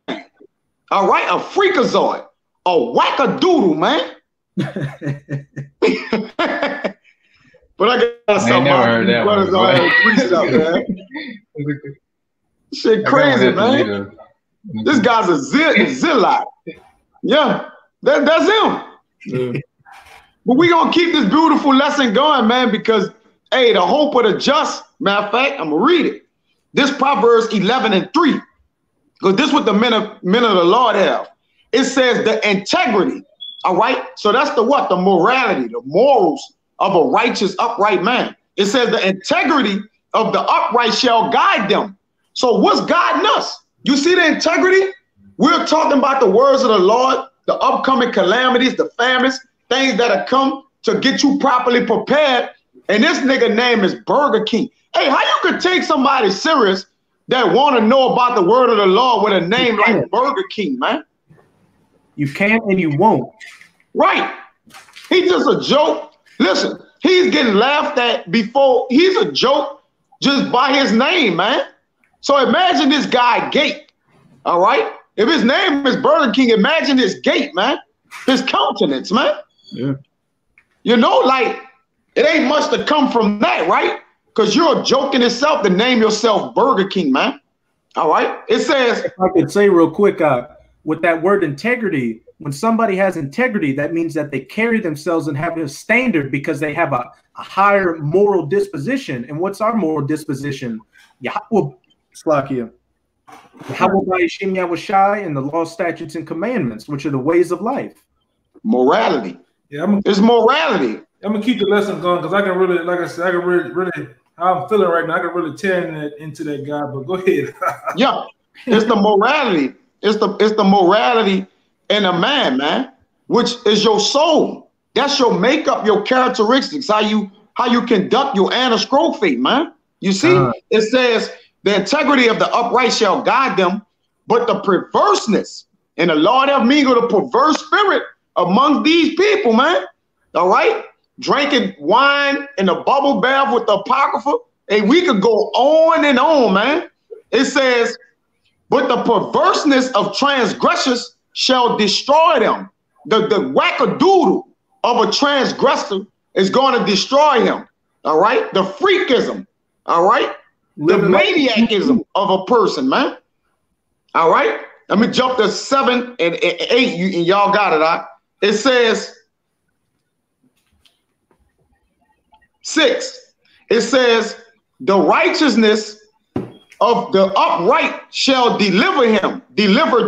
All right, a freakazoid, a wackadoodle, man. But I got some brothers on free stuff, man. Shit crazy, man. This guy's a zillot. Yeah, that's him. Yeah. But we gonna keep this beautiful lesson going, man, because hey, the hope of the just, matter of fact, I'm gonna read it. This Proverbs 11:3, because this is what the men of the Lord have. It says the integrity, all right? So that's the what? The morality, the morals of a righteous, upright man. It says the integrity of the upright shall guide them. So what's guiding us? You see the integrity? We're talking about the words of the Lord, the upcoming calamities, the famines, things that have come to get you properly prepared. And this nigga name is Burger King. Hey, how you could take somebody serious that want to know about the word of the Lord with a name like Burger King, man? You can't and you won't. Right. He's just a joke. Listen, he's getting laughed at before. He's a joke just by his name, man. So imagine this guy Gate, all right? If his name is Burger King, imagine his gait, man. His countenance, man. Yeah. You know, like, it ain't much to come from that, right? Because you're a joke in itself to name yourself Burger King, man. All right? It says... If I could say real quick, with that word integrity, when somebody has integrity, that means that they carry themselves and have a standard because they have a higher moral disposition. And what's our moral disposition? Slakia. And the law, statutes, and commandments, which are the ways of life. Morality. Yeah, it's morality. I'm gonna keep the lesson going because I can really, like I said, I can really how I'm feeling right now. I can really tear into that guy. But go ahead. Yeah, it's the morality. It's the morality in a man, which is your soul. That's your makeup, your characteristics, how you conduct your anastrophe, man. You see, it says the integrity of the upright shall guide them, but the perverseness, and the Lord have mingled a perverse spirit among these people, man. All right? Drinking wine in the bubble bath with the Apocrypha. Hey, we could go on and on, man. It says, but the perverseness of transgressors shall destroy them. The wackadoodle of a transgressor is going to destroy him. All right? The freakism. All right? The maniacism of a person, man. All right? Let me jump to 7 and 8, and y'all got it, all right? It says 6. It says, the righteousness of the upright shall deliver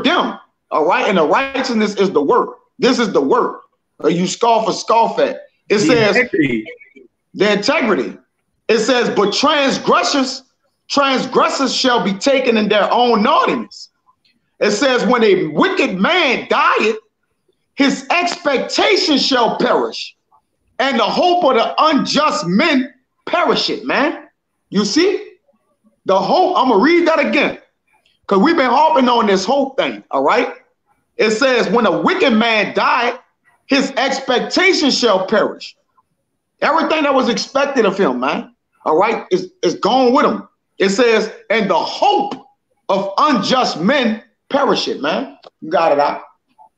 them. All right? And the righteousness is the work. This is the work. You scoff or scoff at. It says the integrity. It says, but transgressors shall be taken in their own naughtiness. It says, when a wicked man dieth, his expectation shall perish, and the hope of the unjust men perisheth, man. You see? The hope, I'm going to read that again, because we've been harping on this hope thing, all right? It says, when a wicked man died, his expectation shall perish. Everything that was expected of him, man, all right, is gone with him. It says, and the hope of unjust men perisheth, man. You got it out.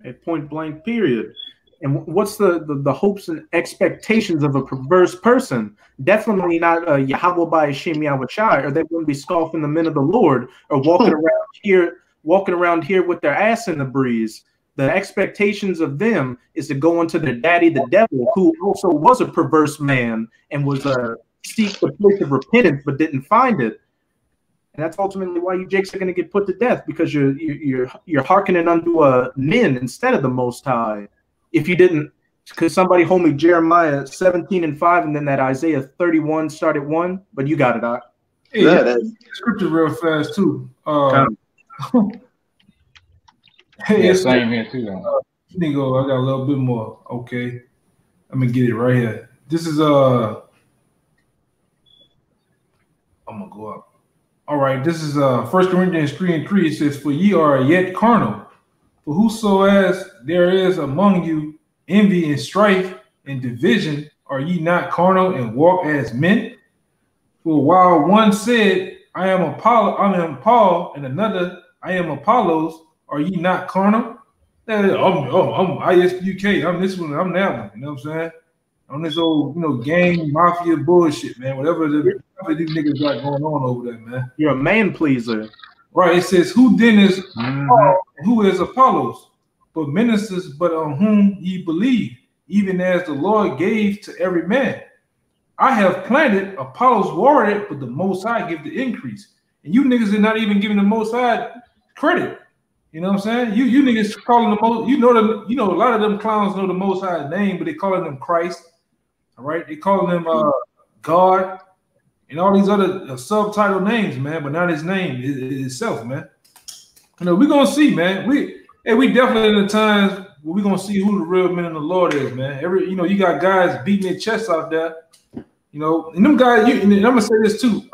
At point blank, period. And what's the hopes and expectations of a perverse person? Definitely not Yahweh by Hashem Yahweh Shai, or they wouldn't be scoffing the men of the Lord or walking around here with their ass in the breeze. The expectations of them is to go into their daddy, the devil, who also was a perverse man and was seek the place of repentance but didn't find it. And that's ultimately why you Jakes are going to get put to death, because you're hearkening unto men instead of the Most High. If you didn't, because somebody hold me Jeremiah 17:5, and then that Isaiah 31 start at 1, but you got it out. Hey, yeah, scripture real fast too. Hey, same here too. Let me go. I got a little bit more. Okay, let me get it right here. This is I'm gonna go up. All right, this is 1 Corinthians 3:3. It says, "For ye are yet carnal, For whosoever there is among you envy and strife and division, are ye not carnal and walk as men? For while one said, I am Paul, and another, I am Apollos, are ye not carnal? I'm ISUK, I'm this one, I'm that one. You know what I'm saying? On this old, gang mafia bullshit, man. Whatever these niggas got going on over there, man. You're a man pleaser. Right. It says, who then is Paul, and who is Apollos? But ministers, but on whom ye believe, even as the Lord gave to every man. I have planted, Apollos watered, but the Most High give the increase. And you niggas are not even giving the Most High credit. You know what I'm saying? You niggas calling the most, a lot of them clowns know the Most High name, but they calling them Christ. All right, they calling him God and all these other subtitle names, man, but not his name itself, man. We're gonna see, man. We definitely in the times where we're gonna see who the real men of the Lord is, man. You got guys beating their chests out there, and them guys. And I'm gonna say this too.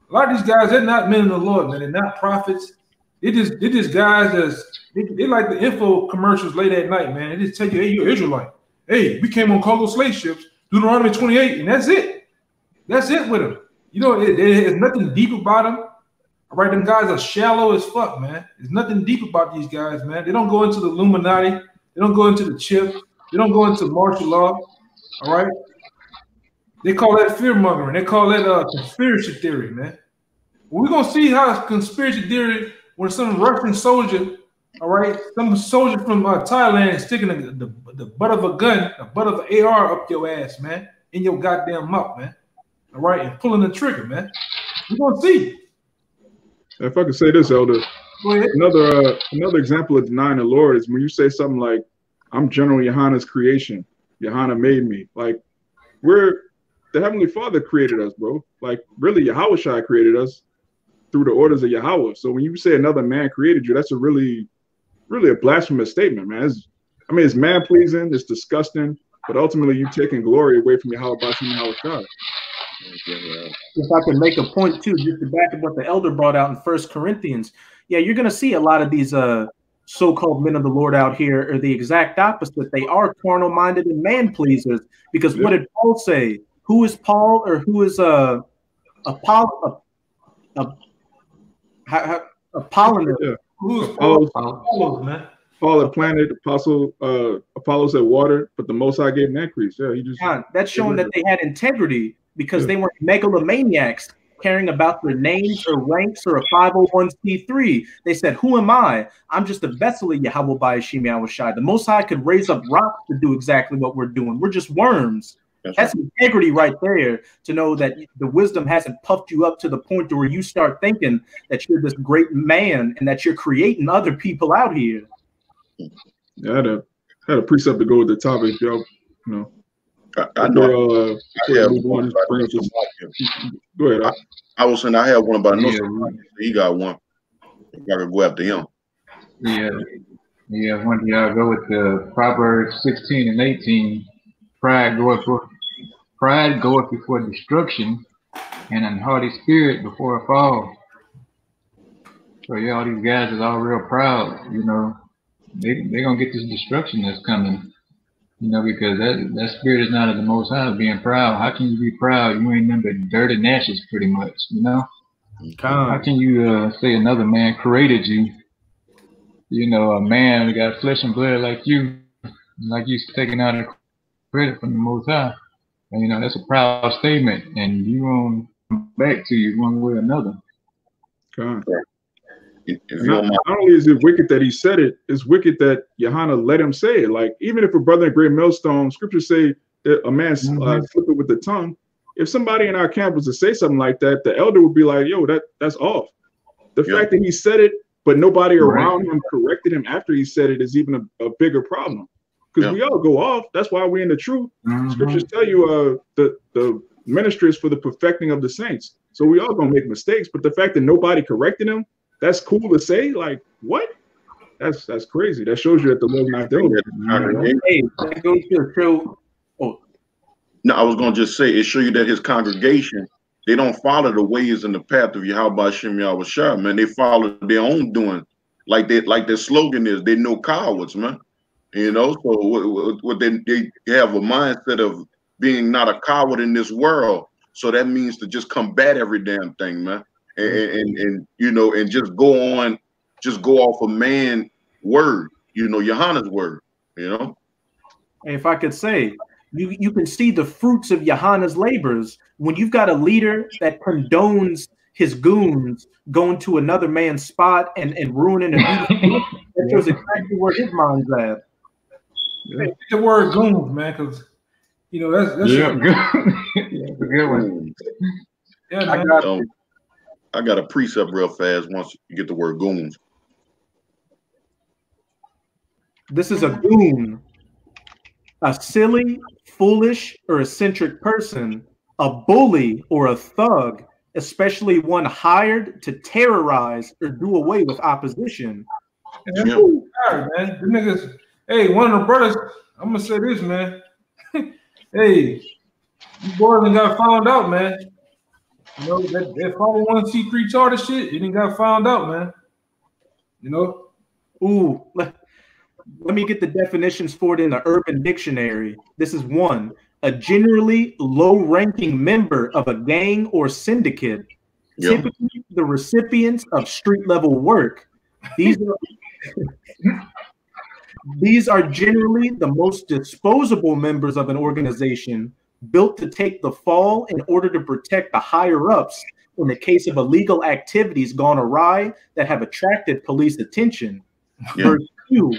A lot of these guys, they're not men of the Lord, man. They're not prophets. They just guys they like the info commercials late at night, man. They just tell you, hey, you're Israelite. Hey, we came on cargo slave ships. Deuteronomy 28, and that's it. That's it with them. There's nothing deep about them. All right, them guys are shallow as fuck, man. There's nothing deep about these guys, man. They don't go into the Illuminati. They don't go into the chip. They don't go into martial law. All right. They call that fear mongering. They call that conspiracy theory, man. Well, we're gonna see how conspiracy theory when some Russian soldier, all right, some soldier from Thailand is sticking the butt of a gun, the butt of an AR up your ass, man, in your goddamn mouth, man. All right, and pulling the trigger, man. We're gonna see. If I could say this, Elder, another example of denying the Lord is when you say something like, "I'm General Yohana's creation. Yohana made me." Like, the Heavenly Father created us, bro. Like, really, Yahushua created us through the orders of Yahweh. So when you say another man created you, that's a really a blasphemous statement, man. It's man pleasing, it's disgusting, but ultimately you taking glory away from Yahweh Bashim Yahushua. If I can make a point too, just to back up what the elder brought out in 1 Corinthians, yeah, you're going to see a lot of these so-called men of the Lord out here are the exact opposite. They are carnal-minded and man pleasers. Because what did Paul say? Who is Paul, or who is Apollo? Apollonius. Yeah. Who's Apollos, man? Paul had planted, Apollos had watered, but the Most High gave an increase. Yeah, that's showing that they had integrity, because they weren't megalomaniacs caring about their names or ranks or a 501c3. They said, "Who am I? I'm just a vessel of Yahweh Ba'ashim Yahushai." The Most High could raise up rocks to do exactly what we're doing. We're just worms. That's integrity right there, to know that the wisdom hasn't puffed you up to the point to where you start thinking that you're this great man and that you're creating other people out here. Yeah, I had a precept to go with the topic, y'all. I know. Go ahead. I was saying I have one, but I know he got one. I could go after him. Yeah. When y'all go with the Proverbs 16 and 18, pride goeth before destruction, and an haughty spirit before a fall. So yeah, all these guys is all real proud. They're gonna get this destruction that's coming. Because that spirit is not of the Most High, being proud. How can you be proud? You ain't nothing but dirt and ashes, pretty much. How can you say another man created you? A man got flesh and blood like you taking out a credit from the Most High. And that's a proud statement, and you won't come back to you one way or another. God. Not only is it wicked that he said it, it's wicked that Yohana let him say it. Like, even if a brother in great millstone, scriptures say that a man slip it with the tongue. If somebody in our camp was to say something like that, the elder would be like, "Yo, that's off." The fact that he said it, but nobody around him corrected him after he said it, is even a bigger problem. Because we all go off. That's why we're in the truth. Scriptures tell you the ministry is for the perfecting of the saints. So we all gonna make mistakes, but the fact that nobody corrected him, that's cool to say. Like, what? That's crazy. That shows you that the Lord's not doing it. Hey, that goes to show. No, I was gonna just say it show you that his congregation, they don't follow the ways and the path of Yahweh Ba'ashim Yahushua, man. They follow their own doing. like their slogan is, "They no cowards, man." You know, so what they have a mindset of being not a coward in this world. So that means to just combat every damn thing, man, and you know, and just go off a man word, you know, Johanna's word, you know. And if I could say, you can see the fruits of Johanna's labors when you've got a leader that condones his goons going to another man's spot and ruining a beautiful. That shows exactly where his mind's at. Yeah. The word goons, man, because you know that's yeah, a good one. Yeah, man. I got a precept real fast once you get the word goons. This is a goon, a silly, foolish, or eccentric person, a bully or a thug, especially one hired to terrorize or do away with opposition. Yeah. All right, man. The niggas, hey, one of the brothers, I'm gonna say this, man. Hey, you boys done got found out, man. You know, that 501c3 charter shit, it done got found out, man. You know? Ooh, let me get the definitions for it in the Urban Dictionary. This is one, a generally low-ranking member of a gang or syndicate, typically the recipients of street-level work. These are generally the most disposable members of an organization, built to take the fall in order to protect the higher-ups in the case of illegal activities gone awry that have attracted police attention. Verse 2.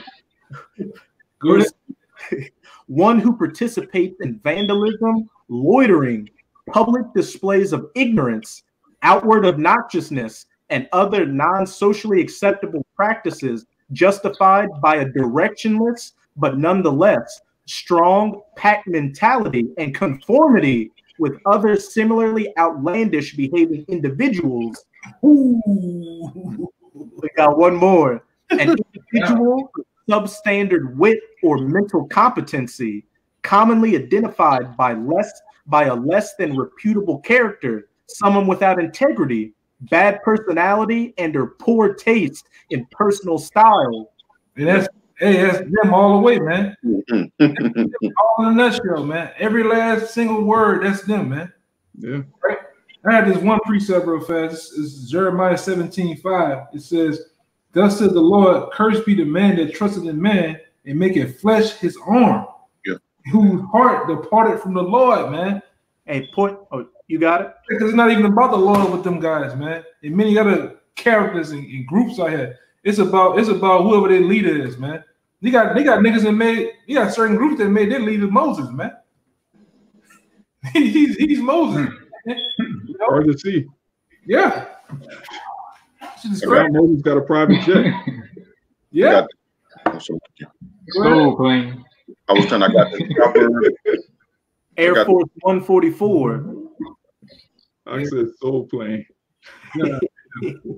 One who participates in vandalism, loitering, public displays of ignorance, outward obnoxiousness, and other non-socially acceptable practices justified by a directionless but nonetheless strong pack mentality and conformity with other similarly outlandish behaving individuals. Ooh, we got one more. An individual substandard wit or mental competency, commonly identified by a less than reputable character, someone without integrity, bad personality, and or poor taste in personal style. And that's them all the way, man. All in a nutshell, man. Every last single word, that's them, man. Yeah. Right? I had this one precept real fast. It's Jeremiah 17:5. It says, "Thus says the Lord, cursed be the man that trusted in man and make it flesh his arm, whose heart departed from the Lord," man. Hey, oh, you got it? Because it's not even about the Lord with them guys, man. And many other characters and groups out here. It's about whoever their leader is, man. They got niggas that made, you got certain groups that made their leader Moses, man. he's Moses. You know? Hard to see. Yeah. Moses got a private jet. Yeah. So clean. I was telling I got the proper Air Force 144. I said soul plane.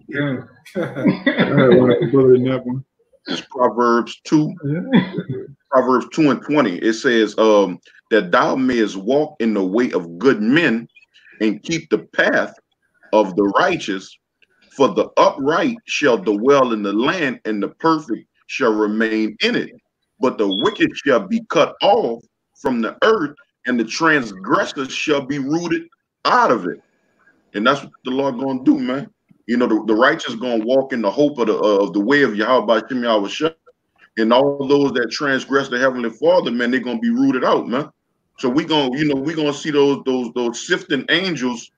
Yeah. I had one brother in that one. It's Proverbs 2. Proverbs 2:20. It says that thou mayest walk in the way of good men and keep the path of the righteous, for the upright shall dwell in the land, and the perfect shall remain in it. But the wicked shall be cut off from the earth, and the transgressors shall be rooted out of it. And that's what the Lord gonna do, man. You know, the righteous gonna walk in the hope of the way of Yahweh Shem Yahushua, and all those that transgress the heavenly Father, man, they're gonna be rooted out, man. So we gonna see those sifting angels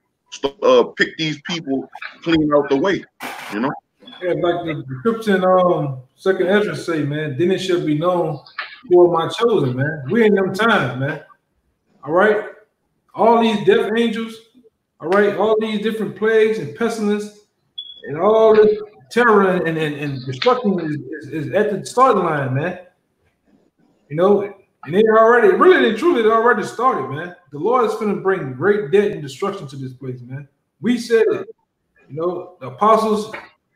pick these people clean out the way, you know. Yeah, like the scripture in Second Ezra say, man, then it shall be known who are my chosen, man. We in them times, man. All right, all these death angels, all right, all these different plagues and pestilence and all this terror and destruction is at the starting line, man. You know, and they already started, man. The Lord is going to bring great death and destruction to this place, man. We said it. You know, the apostles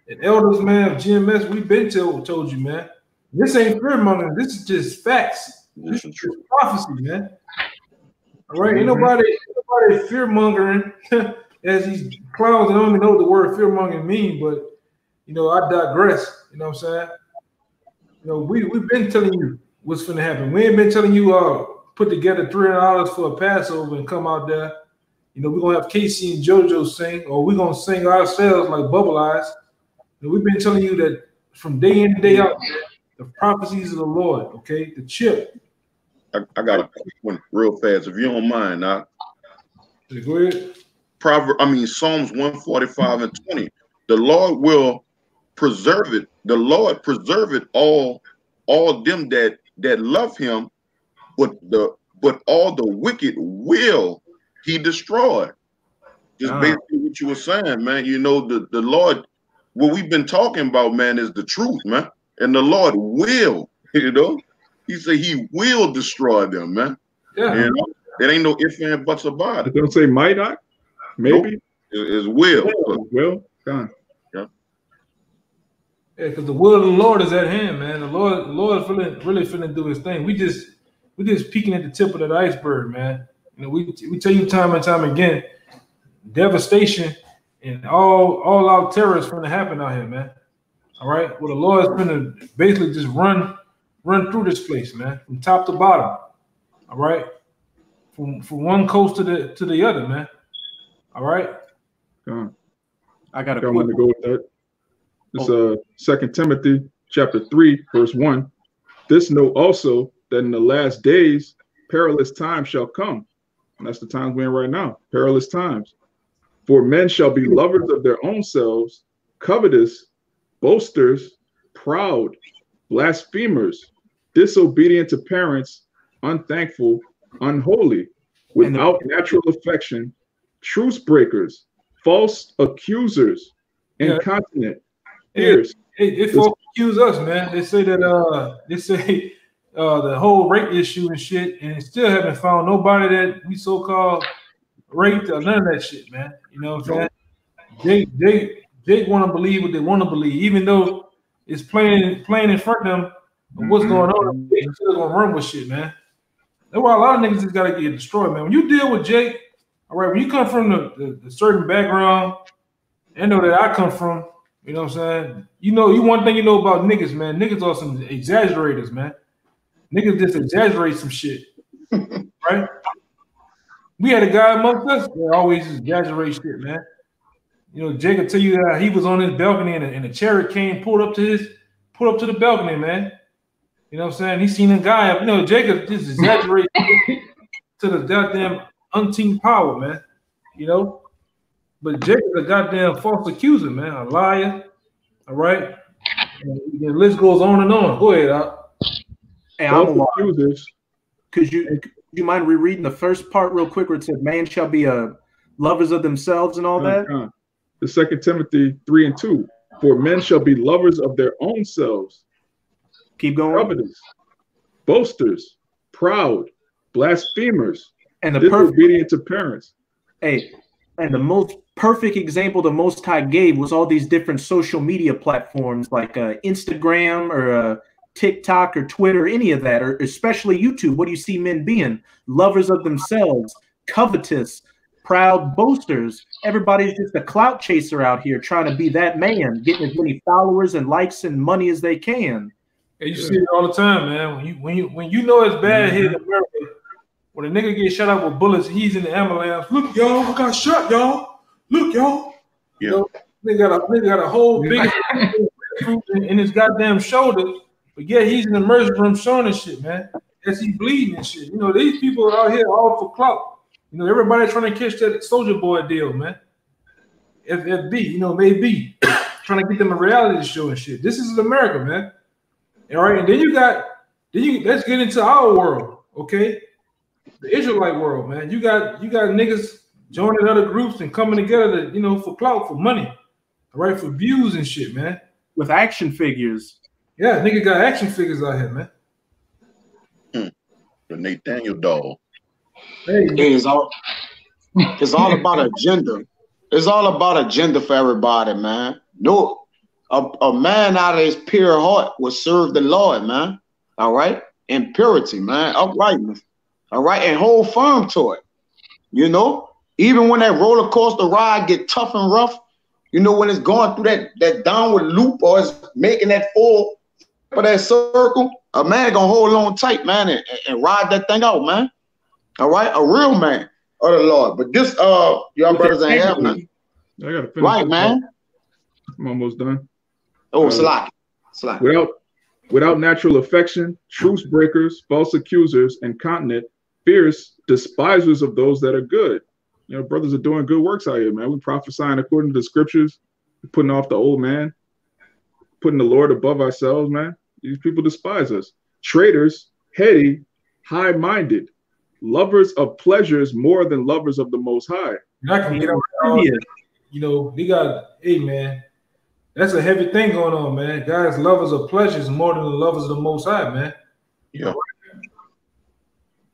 and elders, man, of GMS, we've been told you, man. This ain't fear mongering. This is just facts. This is just prophecy, man. All right, ain't nobody fear mongering as these clowns. I don't even know what the word fear mongering mean, but I digress. You know what I'm saying? We've been telling you what's going to happen. We ain't been telling you put together $300 for a Passover and come out there. We're going to have Casey and JoJo sing, or we're going to sing ourselves like Bubble Eyes. And we've been telling you that from day in and day out, the prophecies of the Lord, okay? The chip. I got a quick one real fast, if you don't mind. Go ahead. Psalms 145 and 20. The Lord will preserve it. The Lord preserve it all them that love him, but all the wicked will he destroy. Just basically what you were saying, man. The Lord, what we've been talking about, man, is the truth, man. And the Lord will, he said he will destroy them, man. Yeah. There ain't no ifs and buts about it. Don't say might not, maybe. Nope. It's will. Will, done. Yeah. Yeah, because the will of the Lord is at hand, man. The Lord is really finna do his thing. We just peeking at the tip of that iceberg, man. We tell you time and time again, devastation and all out terror is finna happen out here, man. All right. Well, the Lord is finna basically just run through this place, man, from top to bottom. All right. From one coast to the other, man. All right. I got a quick one to go with that. It's 2 Timothy chapter 3, verse 1. This know also that in the last days perilous times shall come. And that's the times we're in right now. Perilous times. For men shall be lovers of their own selves, covetous, boasters, proud, blasphemers, disobedient to parents, unthankful, unholy, without natural affection, truce breakers, false accusers, incontinent, fierce. They folks accuse us, man. They say that the whole rape issue and shit, and still haven't found nobody that we so-called raped or none of that shit, man. You know what I'm saying? They want to believe what they want to believe, even though it's playing in front of them of what's going on. They still gonna run with shit, man. That's why a lot of niggas just gotta get destroyed, man. When you deal with Jake, all right, when you come from the certain background, I know that I come from, you know what I'm saying? One thing you know about niggas, man. Niggas are some exaggerators, man. Niggas just exaggerate some shit, right? We had a guy amongst us that always exaggerate shit, man. Jake will tell you that he was on his balcony and a chariot came, pulled up to the balcony, man. You know what I'm saying? He seen a guy, Jacob just exaggerate to the goddamn umpteen power, man. But Jacob's a goddamn false accuser, man, a liar. All right. And the list goes on and on. Go ahead, Al. Hey, I'm accusers. Could you mind rereading the first part real quick where it said, man shall be lovers of themselves and all that? The 2 Timothy 3 and 2. For men shall be lovers of their own selves. Keep going. Covetous, boasters, proud, blasphemers, and the disobedient to parents. Hey, and the most perfect example the Most High gave was all these different social media platforms like Instagram or TikTok or Twitter, any of that, or especially YouTube. What do you see men being? Lovers of themselves, covetous, proud, boasters. Everybody's just a clout chaser out here trying to be that man, getting as many followers and likes and money as they can. Hey, you see it all the time, man. When you know it's bad here in America, when a nigga gets shot up with bullets, he's in the ambulance. Look, y'all, I got shot, y'all. Look, y'all. Yeah. They got a whole big in his goddamn shoulder, but yeah, he's in the emergency room showing this shit, man. As he's bleeding and shit. These people are out here all for clout. Everybody trying to catch that Soldier Boy deal, man. FFB, maybe trying to get them a reality show and shit. This is America, man. All right, and then let's get into our world, okay? The Israelite world, man. You got niggas joining other groups and coming together to, for clout, for money, all right, for views and shit, man. With action figures. Yeah, nigga got action figures out here, man. The Nathaniel doll. Hey, it's all about agenda. It's all about agenda for everybody, man. No, a man out of his pure heart will serve the Lord, man. All right, in purity, man, uprightness. All right, and hold firm to it. Even when that roller coaster ride get tough and rough, You know, when it's going through that downward loop or it's making that full for that circle, a man gonna hold on tight, man, and ride that thing out, man. All right, a real man of the Lord. But this, y'all brothers ain't have nothing. I gotta finish. Right, man. I'm almost done. Oh, slack. Without natural affection, truce breakers, false accusers, incontinent, fierce, despisers of those that are good. You know, brothers are doing good works out here, man. We prophesying according to the scriptures, putting off the old man, putting the Lord above ourselves, man. These people despise us. Traitors, heady, high-minded, lovers of pleasures more than lovers of the Most High. And I can get over it. You know, we got, hey, man, that's a heavy thing going on, man. Guys, lovers of pleasures more than the lovers of the Most High, man. Yeah.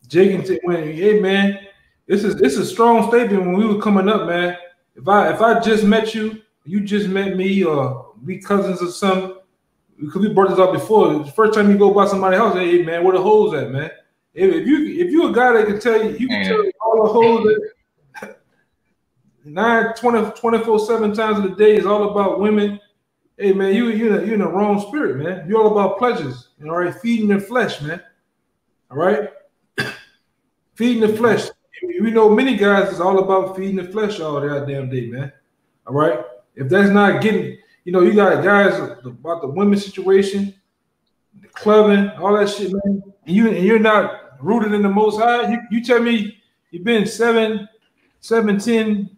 Jake and hey, man, it's a strong statement. When we were coming up, man, if I just met you, you just met me, or we cousins or something, because we brought this up before. The first time you go by somebody's house, hey, man, where the hoes at, man? If you a guy that can tell you can tell you all the hoes that 24/7 times of the day is all about women. Hey, man, you're in the wrong spirit, man. You're all about pleasures, all right? Feeding the flesh, man. All right? Feeding the flesh. We know many guys is all about feeding the flesh all damn day, man. All right? If that's not getting, you know, you got guys about the women's situation, the clubbing, all that shit, man. And you're not rooted in the Most High. You tell me you've been 7, 10,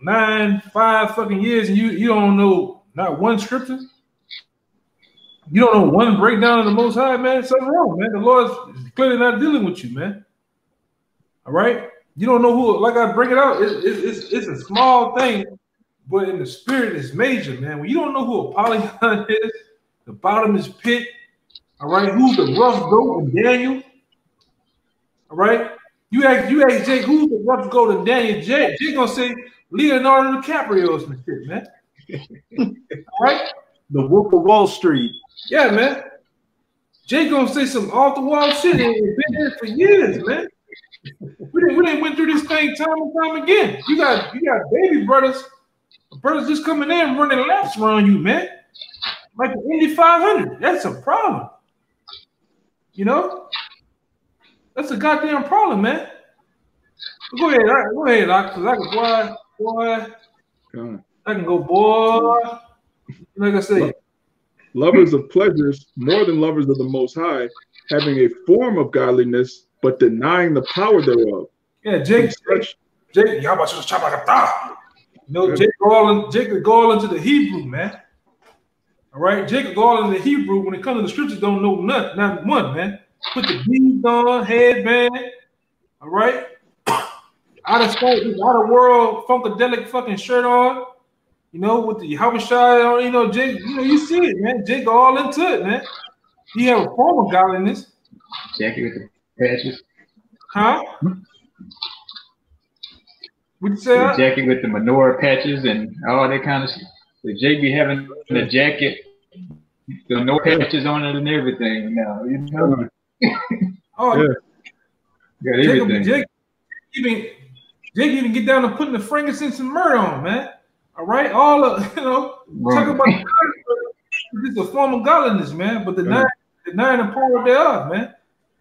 9, 5 fucking years, and you don't know not one scripture. You don't know one breakdown of the Most High, man. Something wrong, man. The Lord's clearly not dealing with you, man. All right? You don't know who, like I bring it out, it's a small thing, but in the spirit, it's major, man. When you don't know who Apollyon is, the bottomless pit, all right? Who's the rough goat in Daniel? All right? You ask Jake, who's the rough goat in Daniel? Jake gonna say Leonardo DiCaprio and shit, man. All right? The Wolf of Wall Street. Yeah, man. Jake gonna say some off the wall shit and been there for years, man. We didn't went through this thing time and time again. You got baby brothers just coming in running laps around you, man. Like the Indy 500. That's a problem. You know? That's a goddamn problem, man. Go ahead, because I can boy. I can go, boy. Like I say. Lovers of pleasures more than lovers of the Most High, having a form of godliness, but denying the power thereof. Yeah, Jake, y'all about to chop like a thought. You know, Jake could go all into the Hebrew, man. All right, Jake could go all into the Hebrew. When it comes to the scriptures, don't know nothing, not one, man. Put the beads on, headband, all right? Out of world, funkadelic fucking shirt on, you know, with the Habashai on, you know, Jake, you know, you see it, man. Jake go all into it, man. He have a form of godliness. Jackie with the patches. Huh? What'd you say? The jacket with the menorah patches and all that kind of shit. The Jake be having the jacket, the menorah patches on it and everything now, you know? Oh, yeah. Got everything. Jake even get down to putting the frankincense and myrrh on, man. All right, all of, you know, talk about this is a form of godliness, man. But the nine and power thereof, man.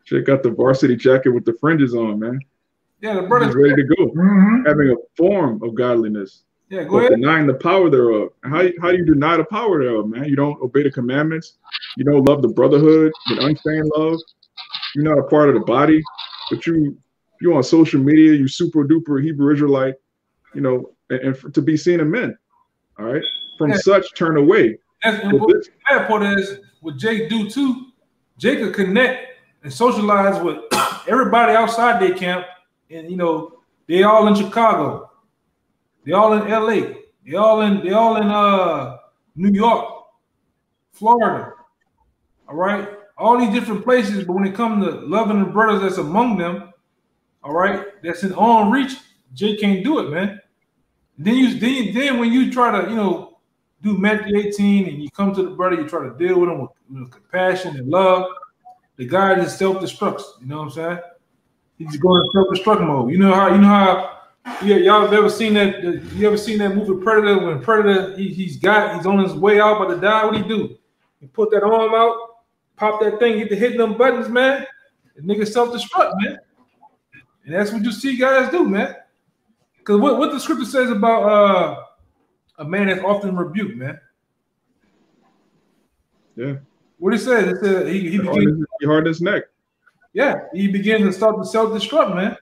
Jake got the varsity jacket with the fringes on, man. Yeah, the brother's ready to go. Having a form of godliness. Yeah, go ahead. Denying the power thereof. How do you deny the power thereof, man? You don't obey the commandments. You don't love the brotherhood with unfeigned love. You're not a part of the body, but you on social media, you super duper Hebrew Israelite, you know, and to be seen in men. All right. From such turn away. And what the bad part is what Jake do too, Jake could connect and socialize with everybody outside their camp. And you know, they all in Chicago, they all in LA, they all in New York, Florida. All right. All these different places, but when it comes to loving the brothers that's among them, all right, that's in arm reach, Jay can't do it, man. Then when you try to, you know, do Matthew 18 and you come to the brother, you try to deal with him with compassion and love, the guy just self-destructs. You know what I'm saying? He's going in self-destruct mode. You know how Yeah, y'all have ever seen that? You ever seen that movie Predator? When Predator he's on his way out about to die, what he put that arm out, pop that thing, get to hitting them buttons, man. The nigga self-destruct, man. And that's what you see guys do, man. Because what the scripture says about a man that's often rebuked, man. Yeah. What it says? It says he begins he hardened his neck. Yeah, he begins to start to self-destruct, man.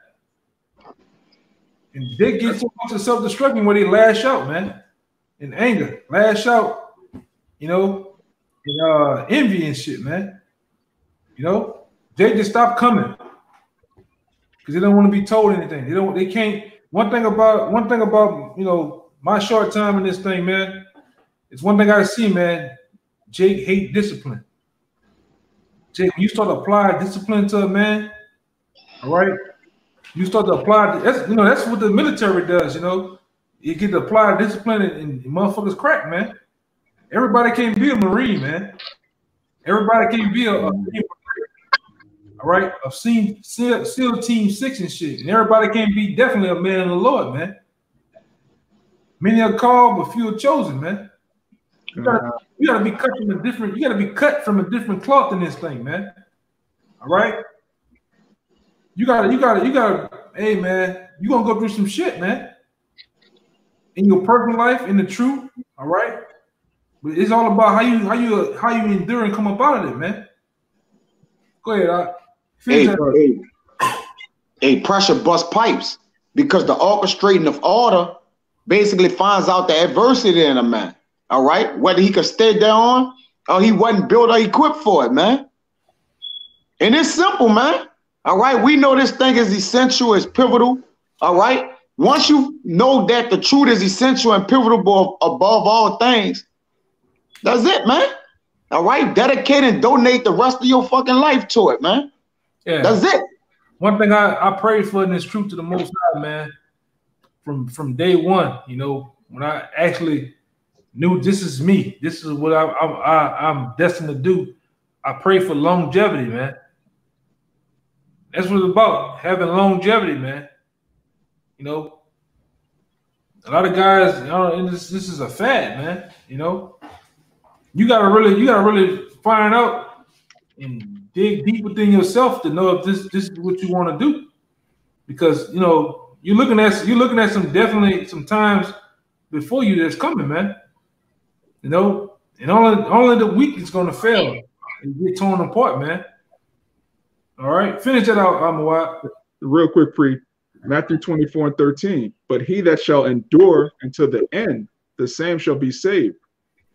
And they get so much of self-destruction where they lash out, man, in anger, lash out, you know, in envy and shit, man. You know, they just stop coming because they don't want to be told anything. They can't. One thing about you know my short time in this thing, man. It's one thing I see, man. Jake hate discipline. Jake, when you start to apply discipline to a man, all right. You start to apply. That's what the military does. You know, you get to apply discipline, and motherfuckers crack, man. Everybody can't be a Marine, man. Everybody can't be a all right, of SEAL Team 6 and shit. And everybody can't be definitely a man of the Lord, man. Many are called, but few are chosen, man. You gotta be cut from a different. You gotta be cut from a different cloth in this thing, man. All right. You gotta, hey man, you gonna go through some shit, man. In your personal life, in the truth, all right? But it's all about how you endure and come up out of it, man. Go ahead, Hey, pressure bust pipes because the orchestrating of order basically finds out the adversity in a man, all right? Whether he could stay there on or he wasn't built or equipped for it, man. And it's simple, man. All right, we know this thing is essential, it's pivotal. All right, once you know that the truth is essential and pivotal above all things, that's it, man. All right, dedicate and donate the rest of your fucking life to it, man. Yeah, that's it. One thing I prayed for in this truth to the Most High, man, from day one. You know, when I actually knew this is me, this is what I'm destined to do. I pray for longevity, man. That's what it's about, having longevity, man. You know, a lot of guys, you know, and this is a fad, man. You know, you gotta really find out and dig deep within yourself to know if this is what you want to do, because you know you're looking at some times before you that's coming, man. You know, and only the weak is gonna fail and get torn apart, man. All right, finish that out, Amawat. Real quick, Matthew 24:13. But he that shall endure until the end, the same shall be saved.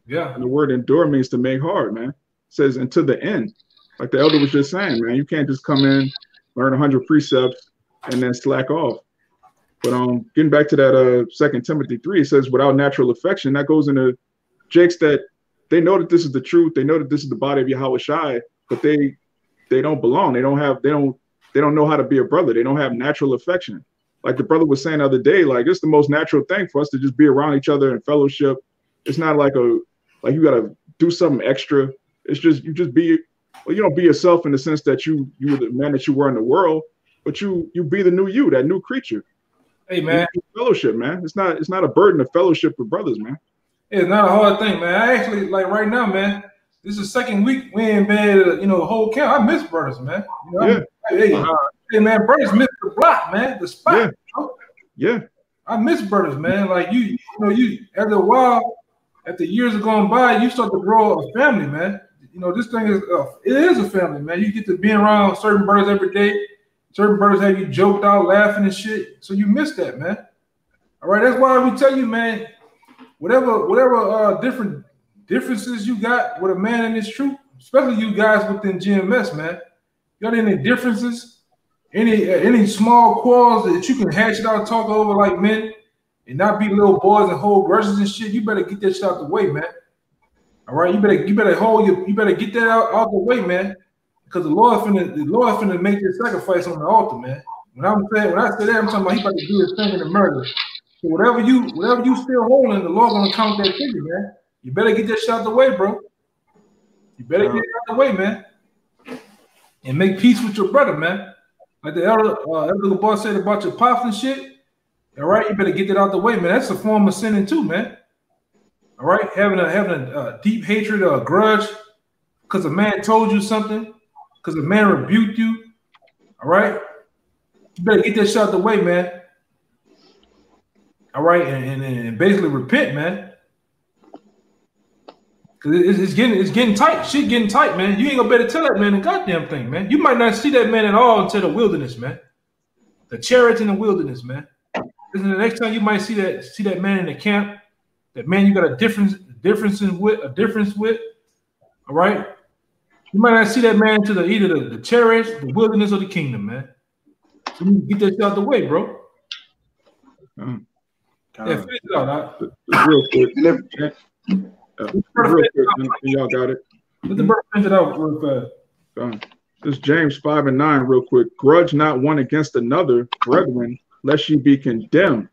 Yeah. And the word endure means to make hard, man. It says until the end. Like the elder was just saying, man, you can't just come in, learn 100 precepts, and then slack off. But getting back to that 2 Timothy 3, it says without natural affection, that goes into Jakes that they know that this is the truth, they know that this is the body of Yahweh Shai, but they don't belong. They don't know how to be a brother. They don't have natural affection. Like the brother was saying the other day, like it's the most natural thing for us to just be around each other in fellowship. It's not like you gotta do something extra. It's just you don't be yourself in the sense that you were the man that you were in the world, but you be the new you, that new creature. Hey man, fellowship, man. It's not a burden to fellowship with brothers, man. It's not a hard thing, man. I actually like right now, man. This is the second week we ain't been, you know, the whole camp. I miss brothers, man. You know, yeah. Hey, man, brothers miss the block, man, the spot. Yeah. You know? Yeah. I miss brothers, man. Like you after a while, after years have gone by, you start to grow a family, man. You know, this thing is a family, man. You get to be around certain brothers every day. Certain brothers have you joked out, laughing and shit. So you miss that, man. All right, that's why we tell you, man. Whatever different differences you got with a man in this truth, especially you guys within GMS, man. You got any differences, any small quarrels that you can hash it out, talk over like men, and not be little boys and hold grudges and shit? You better get that shit out the way, man. All right, you better get that out the way, man, because the Lord finna make this sacrifice on the altar, man. When I say that, I'm talking about he about to do his thing in the murder. So whatever you still holding, the Lord gonna count that figure, man. You better get that shit out the way, bro. You better get it out the way, man. And make peace with your brother, man. Like the elder boy said about your pops and shit. All right, you better get that out the way, man. That's a form of sinning too, man. All right, having a deep hatred or a grudge because a man told you something, because a man rebuked you. All right, you better get that shit out the way, man. All right, and basically repent, man. Cause it's getting tight. Shit getting tight, man. You ain't gonna better tell that man a goddamn thing, man. You might not see that man at all until the wilderness, man. The chariots in the wilderness, man. This is the next time you might see that man in the camp. That man you got a difference with. All right. You might not see that man to either the chariots, the wilderness, or the kingdom, man. So you get that shit out the way, bro. Yeah, finish it out. Real quick. Real quick, y'all got it. Let the brother finish it out real fast. This James 5 and 9, real quick. Grudge not one against another, brethren, lest ye be condemned.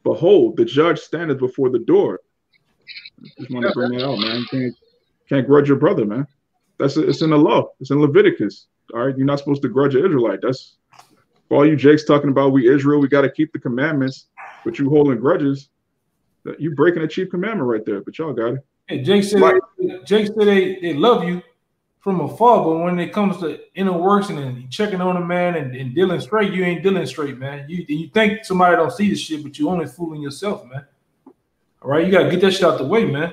Behold, the judge standeth before the door. Just want to bring that out, man. You can't grudge your brother, man. It's in the law. It's in Leviticus. All right, you're not supposed to grudge an Israelite. That's for all you Jakes talking about. We Israel, we got to keep the commandments, but you holding grudges. You breaking a chief commandment right there. But y'all got it. Hey, Jake said they love you from afar, but when it comes to inner works and checking on a man and dealing straight, you ain't dealing straight, man. You think somebody don't see this shit, but you only fooling yourself, man. All right, you gotta get that shit out the way, man,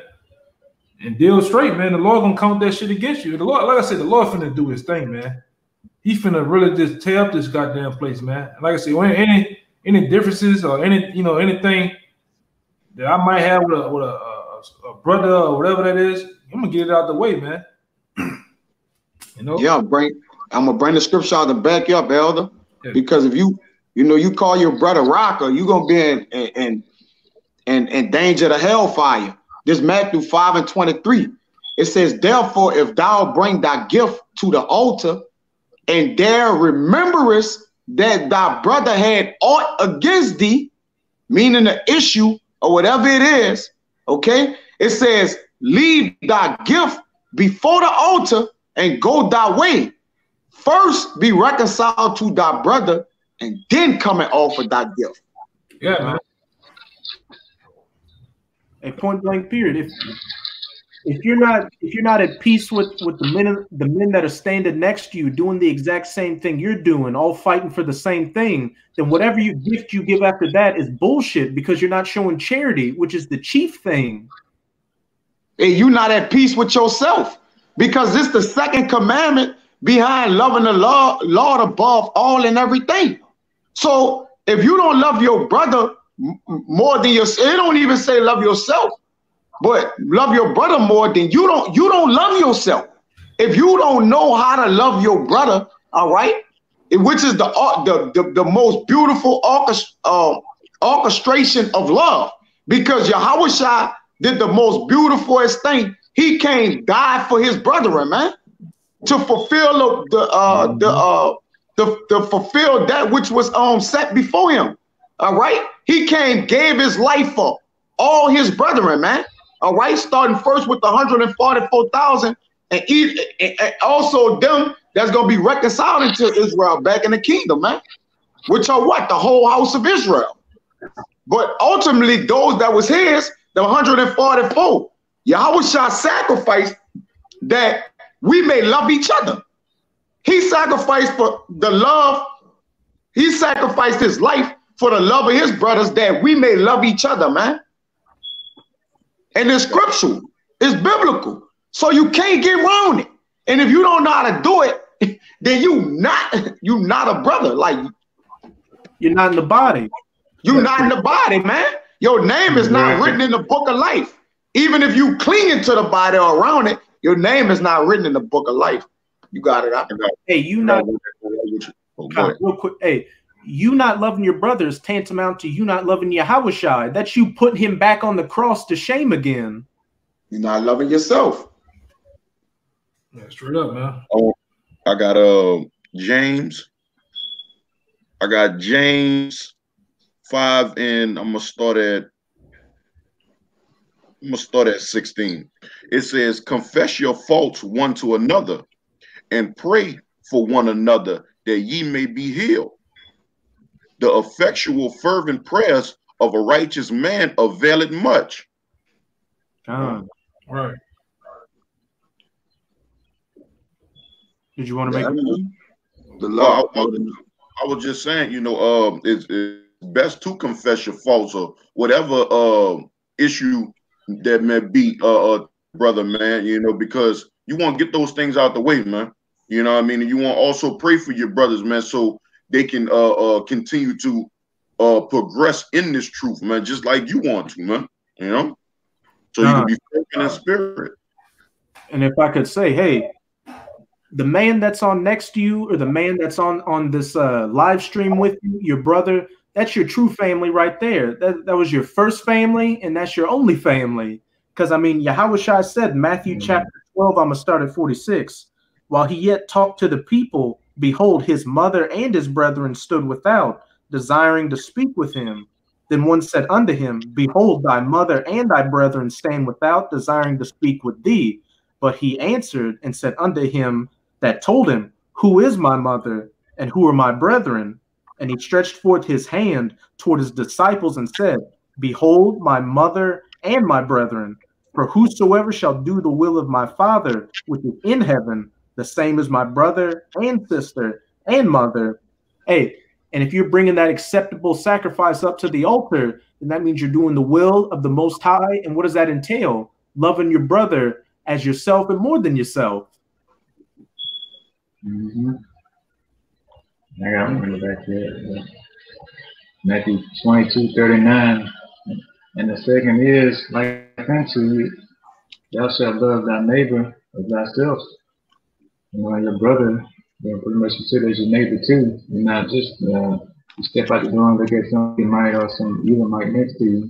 and deal straight, man. The Lord gonna count that shit against you. The Lord, like I said, the Lord finna do his thing, man. He finna really just tear up this goddamn place, man. Like I said, when any differences or anything that I might have with a brother or whatever that is, I'm gonna get it out the way, man. Yeah, I'm gonna bring the scripture out and back you up, Elder. Yeah. Because if you call your brother rocker, you're gonna be in danger of hellfire. This Matthew 5 and 23. It says, therefore, if thou bring thy gift to the altar, and there rememberest that thy brother had aught against thee, meaning the issue or whatever it is, okay? It says, leave thy gift before the altar and go thy way. First be reconciled to thy brother, and then come and offer thy gift. Yeah, man. A point blank period. If you're not at peace with the men that are standing next to you doing the exact same thing you're doing, all fighting for the same thing, then whatever gift you give after that is bullshit, because you're not showing charity, which is the chief thing. Hey, you're not at peace with yourself, because this is the second commandment behind loving the Lord above all and everything. So if you don't love your brother more than yourself, it don't even say love yourself, but love your brother more than you don't love yourself. If you don't know how to love your brother, all right, which is the most beautiful orchestration of love, because Yahushua did the most beautiful thing. He came, died for his brethren, man, to fulfill fulfill that which was set before him. All right, he came, gave his life for all his brethren, man. All right, starting first with the 144,000, and also them that's gonna be reconciled into Israel back in the kingdom, man. Which are what? The whole house of Israel. But ultimately, those that was his, the 144, Yahushua sacrificed that we may love each other. He sacrificed for the love. He sacrificed his life for the love of his brothers, that we may love each other, man. And it's scriptural, it's biblical. So you can't get around it. And if you don't know how to do it, then you not a brother. Like, you're not in the body. You're not in the body, man. Your name is not written in the book of life. Even if you clinging to the body or around it, your name is not written in the book of life. You got it. Hey, you not real quick. Hey, you not loving your brother is tantamount to you not loving Yahushua. That's you putting him back on the cross to shame again. You're not loving yourself. Yeah, straight up, man. Oh, I got James. I got James 5, and I'm gonna start at 16. It says, confess your faults one to another, and pray for one another that ye may be healed. the effectual fervent prayers of a righteous man availeth much. Right. Did you want to make the law? I was just saying, you know, it's best to confess your faults or whatever issue that may be, brother, man, you know, because you want to get those things out the way, man. You know what I mean? And you want to also pray for your brothers, man, so they can continue to progress in this truth, man, just like you want to, man, you know? So you can be broken in spirit. And if I could say, hey, the man that's on next to you or the man that's on this live stream with you, your brother, that's your true family right there. That was your first family, and that's your only family. Because, I mean, Yahushua said, Matthew chapter 12, I'm going to start at 46. While he yet talked to the people, behold, his mother and his brethren stood without, desiring to speak with him. Then one said unto him, behold, thy mother and thy brethren stand without, desiring to speak with thee. But he answered and said unto him that told him, who is my mother, and who are my brethren? And he stretched forth his hand toward his disciples and said, behold, my mother and my brethren. For whosoever shall do the will of my Father, which is in heaven, the same as my brother and sister and mother. Hey, and if you're bringing that acceptable sacrifice up to the altar, then that means you're doing the will of the Most High. And what does that entail? Loving your brother as yourself and more than yourself. Mm-hmm. I got one back there. Matthew 22:39. And the second is, like unto you, thou shalt love thy neighbor as thyself. You know, your brother, you know, pretty much consider as your neighbor too. You're not just you step out the door and look at some Edomite or some Edomite next to you.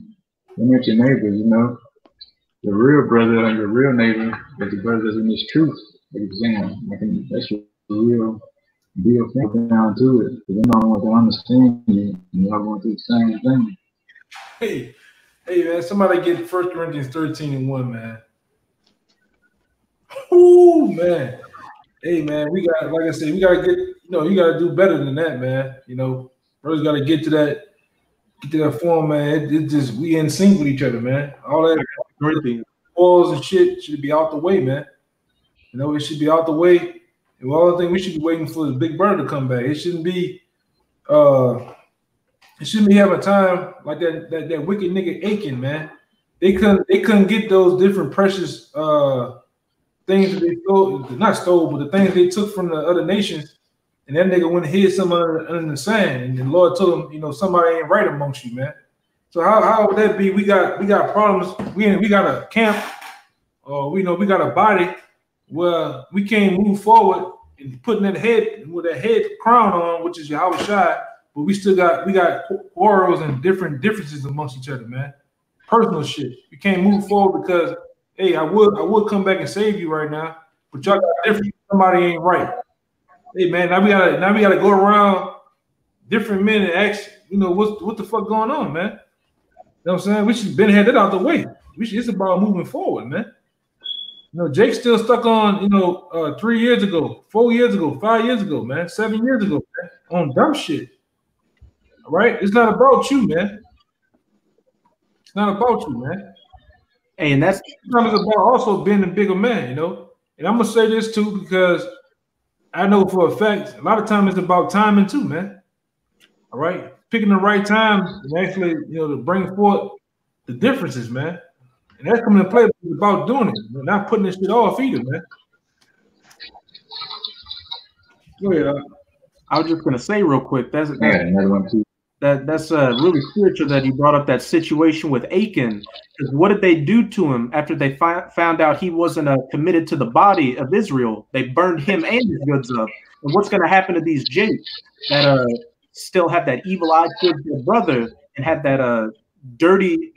They're not your neighbors, you know. Your real brother and your real neighbor is the brother that's in this truth. Exam. That's your real deal thing down to it. Because they're not the ones that understand you, and y'all going through the same thing. Hey man, somebody get 1 Corinthians 13:1, man. Ooh, man. Hey man, we got, like I said, we gotta get, you know, you gotta do better than that, man. You know, brothers gotta get to that form, man. It just, we in sync with each other, man. All that balls and shit should be out the way, man. You know, it should be out the way. And all the thing we should be waiting for the big brother to come back. It shouldn't be having time like that wicked nigga Achan, man. They couldn't get those different precious things that they stole, but the things they took from the other nations, and that nigga went and hid some under the sand, and the Lord told him, you know, somebody ain't right amongst you, man. So how would that be? We got problems. We got a camp, or we got a body where we can't move forward and putting that head with that head crown on, which is Yahushua, but we got quarrels and differences amongst each other, man. Personal shit. We can't move forward because, hey, I would come back and save you right now, but y'all got different. Somebody ain't right. Hey man, now we gotta go around different men and ask, you know, what the fuck going on, man? You know what I'm saying? We should have been had that out the way. It's about moving forward, man. You know, Jake's still stuck on, you know, 3 years ago, 4 years ago, 5 years ago, man, 7 years ago, man, on dumb shit. All right? It's not about you, man. It's not about you, man. Hey, and that's about also being a bigger man, you know. And I'm gonna say this too because I know for a fact a lot of times it's about timing too, man. All right, picking the right time and actually, you know, to bring forth the differences, man. And that's coming to play. It's about doing it, not putting this shit off either, man. Go ahead. I was just gonna say real quick. That's another one too. That's really spiritual that you brought up that situation with Achan. Because what did they do to him after they found out he wasn't committed to the body of Israel? They burned him and his goods up. And what's going to happen to these Jakes that still have that evil eye towards their brother and have that dirty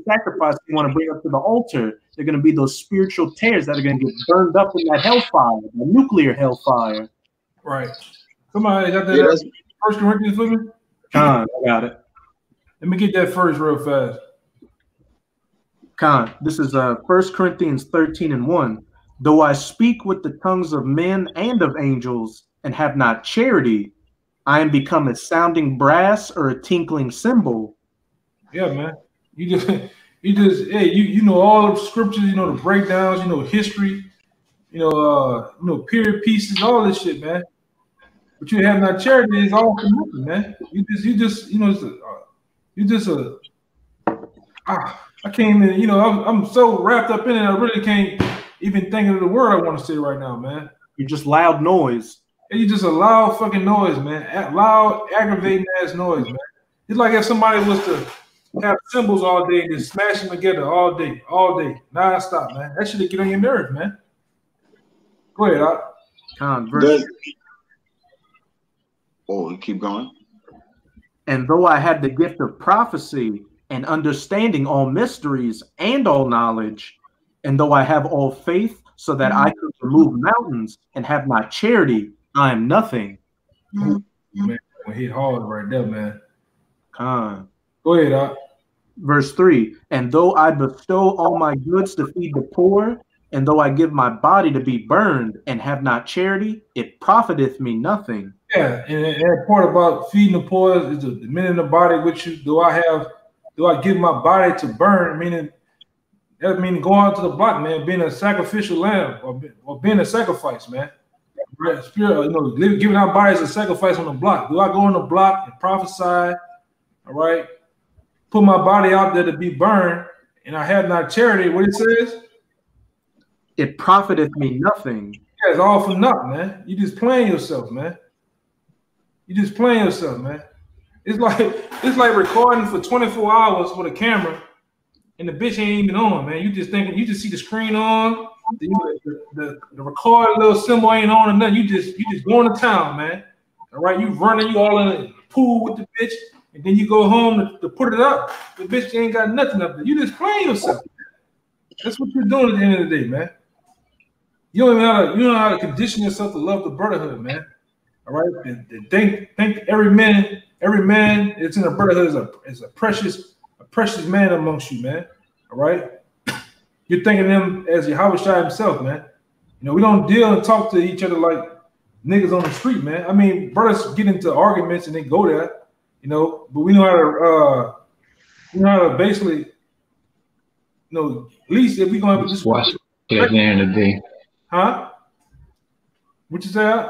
sacrifice they want to bring up to the altar? They're going to be those spiritual tears that are going to get burned up in that hellfire, the nuclear hellfire. Right. Somebody got that 1 Corinthians for me? Khan, I got it. Let me get that first real fast. Khan, this is 1 Corinthians 13:1. Though I speak with the tongues of men and of angels and have not charity, I am become a sounding brass or a tinkling cymbal. Yeah, man. You just, hey, you know all the scriptures, you know the breakdowns, you know history, you know period pieces, all this shit, man. But you have not charity is all for nothing, man. You just, you know, you just I can't even, you know, I'm so wrapped up in it, I really can't even think of the word I want to say right now, man. You're just loud noise. And you just a loud fucking noise, man. Loud, aggravating ass noise, man. It's like if somebody was to have cymbals all day and just smash them together all day, non-stop, man. That should get on your nerves, man. Go ahead, Converse. Oh, you keep going. And though I had the gift of prophecy and understanding all mysteries and all knowledge, and though I have all faith so that I could remove mountains and have not charity, I am nothing. Man, we hit hard right there, man. Go ahead, Verse 3, and though I bestow all my goods to feed the poor, and though I give my body to be burned and have not charity, it profiteth me nothing. Yeah, and that part about feeding the poor is the men in the body with you. Do I give my body to burn? Meaning going out to the block, man, being a sacrificial lamb or being a sacrifice, man. Right? Spirit, you know, giving our bodies a sacrifice on the block. Do I go on the block and prophesy? All right, put my body out there to be burned, and I have not charity. What it says? It profiteth me nothing. Yeah, it's all for nothing, man. You just playing yourself, man. You just playing yourself, man. It's like recording for 24 hours with a camera, and the bitch ain't even on, man. You just see the screen on, the record little symbol ain't on or nothing. You just going to town, man. All right, you running, you all in the pool with the bitch, and then you go home to put it up. The bitch ain't got nothing up there. You just playing yourself. That's what you're doing at the end of the day, man. You don't know how to condition yourself to love the brotherhood, man. All right, think every man that's in the brotherhood is a precious man amongst you, man. All right, you're thinking of them as Yahweh Shai himself, man. You know, we don't deal and talk to each other like niggas on the street, man. I mean, brothers get into arguments and they go there, you know, but we know how to basically, you know, at least if we're going to just watch it at the end of the day. Huh? What you say?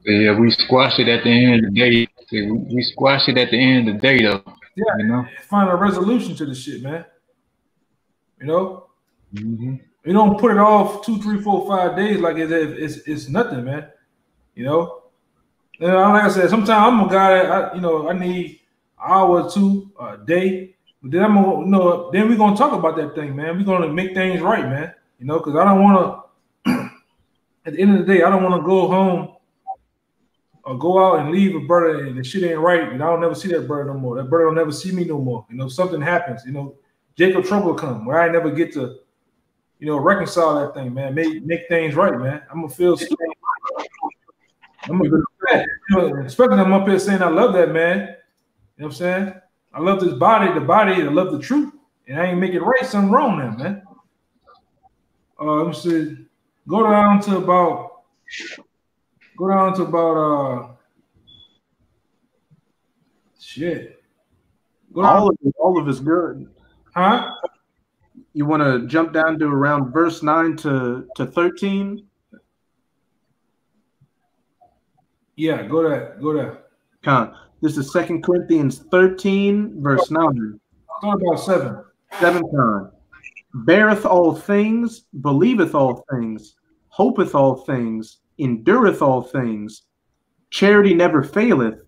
Yeah, we squash it at the end of the day. We squash it at the end of the day, though. Yeah, you know, find a resolution to the shit, man. You know, you don't put it off 2, 3, 4, 5 days like it's nothing, man. You know, and like I said, sometimes I'm a guy that I need an hour or two a day, but then then we're gonna talk about that thing, man. We're gonna make things right, man. You know, because I don't want to. At the end of the day, I don't want to go home or go out and leave a brother and the shit ain't right, and I don't never see that brother no more. That brother will never see me no more. You know, something happens. You know, Jacob trouble come where I never get to, you know, reconcile that thing, man. Make things right, man. I'm gonna feel stupid. I'm gonna feel bad. You know, especially I'm up here saying I love that man. You know what I'm saying? I love this body, I love the truth, and I ain't make it right. Something wrong there, man. Let me see. Go down to about shit. All of it's good. Huh? You want to jump down to around verse 9 to 13? Yeah, go there. This is 2 Corinthians 13, verse 9. Start about 7. 7 beareth all things, believeth all things, hopeth all things, endureth all things. Charity never faileth,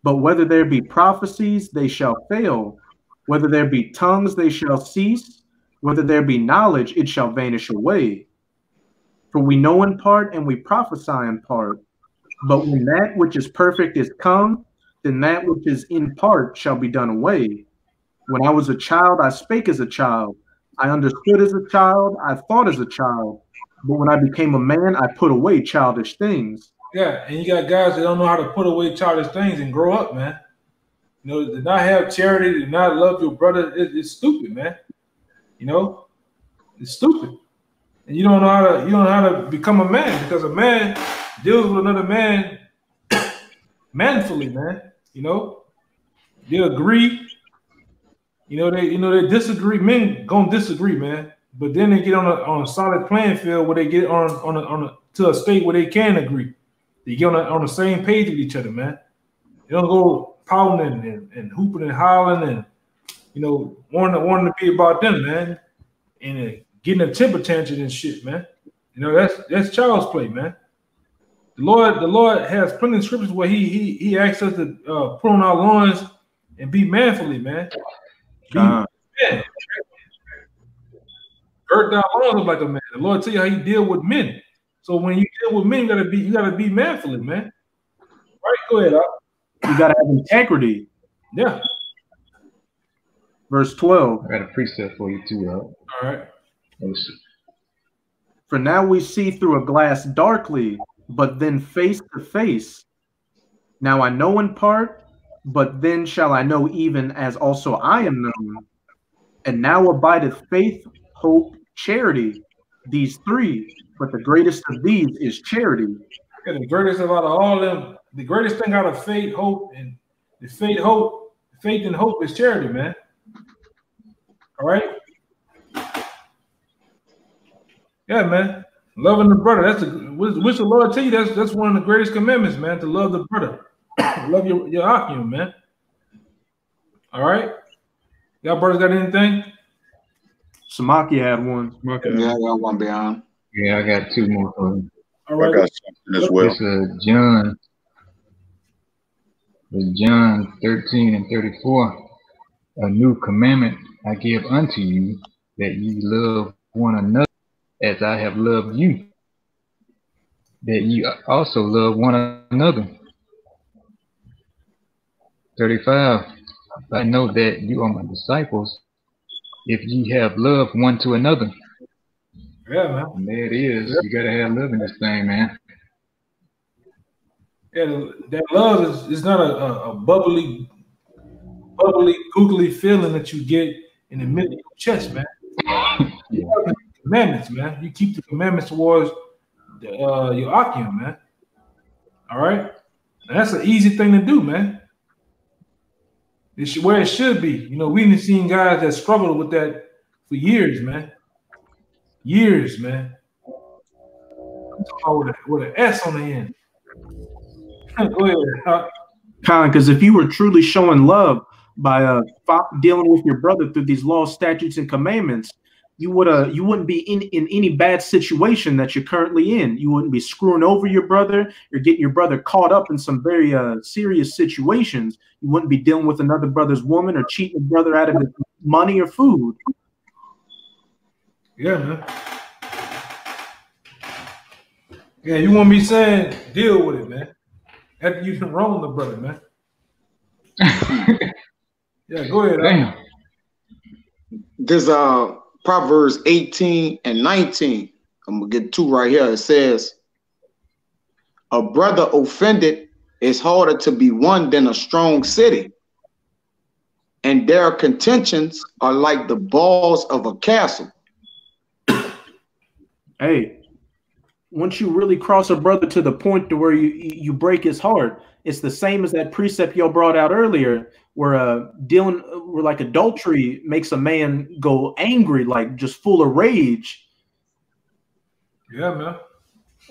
but whether there be prophecies, they shall fail. Whether there be tongues, they shall cease. Whether there be knowledge, it shall vanish away. For we know in part, and we prophesy in part. But when that which is perfect is come, then that which is in part shall be done away. When I was a child, I spake as a child. I understood as a child, I thought as a child, but when I became a man, I put away childish things. Yeah, and you got guys that don't know how to put away childish things and grow up, man. You know, to not have charity, to not love your brother, it's stupid, man. You know, it's stupid, and you don't know how to become a man, because a man deals with another man manfully, man. You know, they agree. They disagree. Men gonna disagree, man. But then they get on a solid playing field where they get to a state where they can agree. They get on the same page with each other, man. They don't go pouting and hooping and hollering and wanting to be about them, man, and getting a temper tantrum and shit, man. That's child's play, man. The Lord has plenty of scriptures where He asks us to put on our loins and be manfully, man. Man. Gird thy loins up like a man. The Lord tell you how you deal with men. So when you deal with men, you gotta be manfully, man. Right? Go ahead, Al. You gotta have integrity. Yeah. Verse 12. I got a precept for you too, Al. All right. For now we see through a glass darkly, but then face to face. Now I know in part, but then shall I know even as also I am known. And now abideth faith, hope, charity, these three, but the greatest of these is charity. Yeah, the greatest out of all them, the greatest thing out of faith, hope, and faith and hope is charity, man. All right? Yeah, man. Loving the brother. Which the Lord tell you that's one of the greatest commandments, man, to love the brother. Love your Akim, man. All right? Y'all brothers got anything? Samaki had one. Yeah, I got one behind. Yeah, I got two more for you. All right. I got something as well. It's John 13 and 34. A new commandment I give unto you, that ye love one another as I have loved you, that ye also love one another. 35. I know that you are my disciples if ye have love one to another. Yeah, man. And there it is. You gotta have love in this thing, man. Yeah, that love is not a bubbly, googly feeling that you get in the middle of your chest, man. You have the commandments, man. You keep the commandments towards your Akim, man. All right? And that's an easy thing to do, man. It's where it should be. We've seen guys that struggled with that for years, man. Years, man. I'm talking about with an S on the end. Go ahead. Colin, because if you were truly showing love by dealing with your brother through these laws, statutes, and commandments, you wouldn't be in any bad situation that you're currently in. You wouldn't be screwing over your brother or getting your brother caught up in some very serious situations. You wouldn't be dealing with another brother's woman or cheating a brother out of his money or food. Yeah, man. Yeah, you want me saying deal with it, man. After you can wrong the brother, man. Yeah, go ahead. Damn. This Proverbs 18 and 19. I'm gonna get two right here. It says, a brother offended is harder to be won than a strong city, and their contentions are like the balls of a castle. Hey, once you really cross a brother to the point to where you break his heart, it's the same as that precept y'all brought out earlier, where like adultery makes a man go angry, like just full of rage. Yeah, man.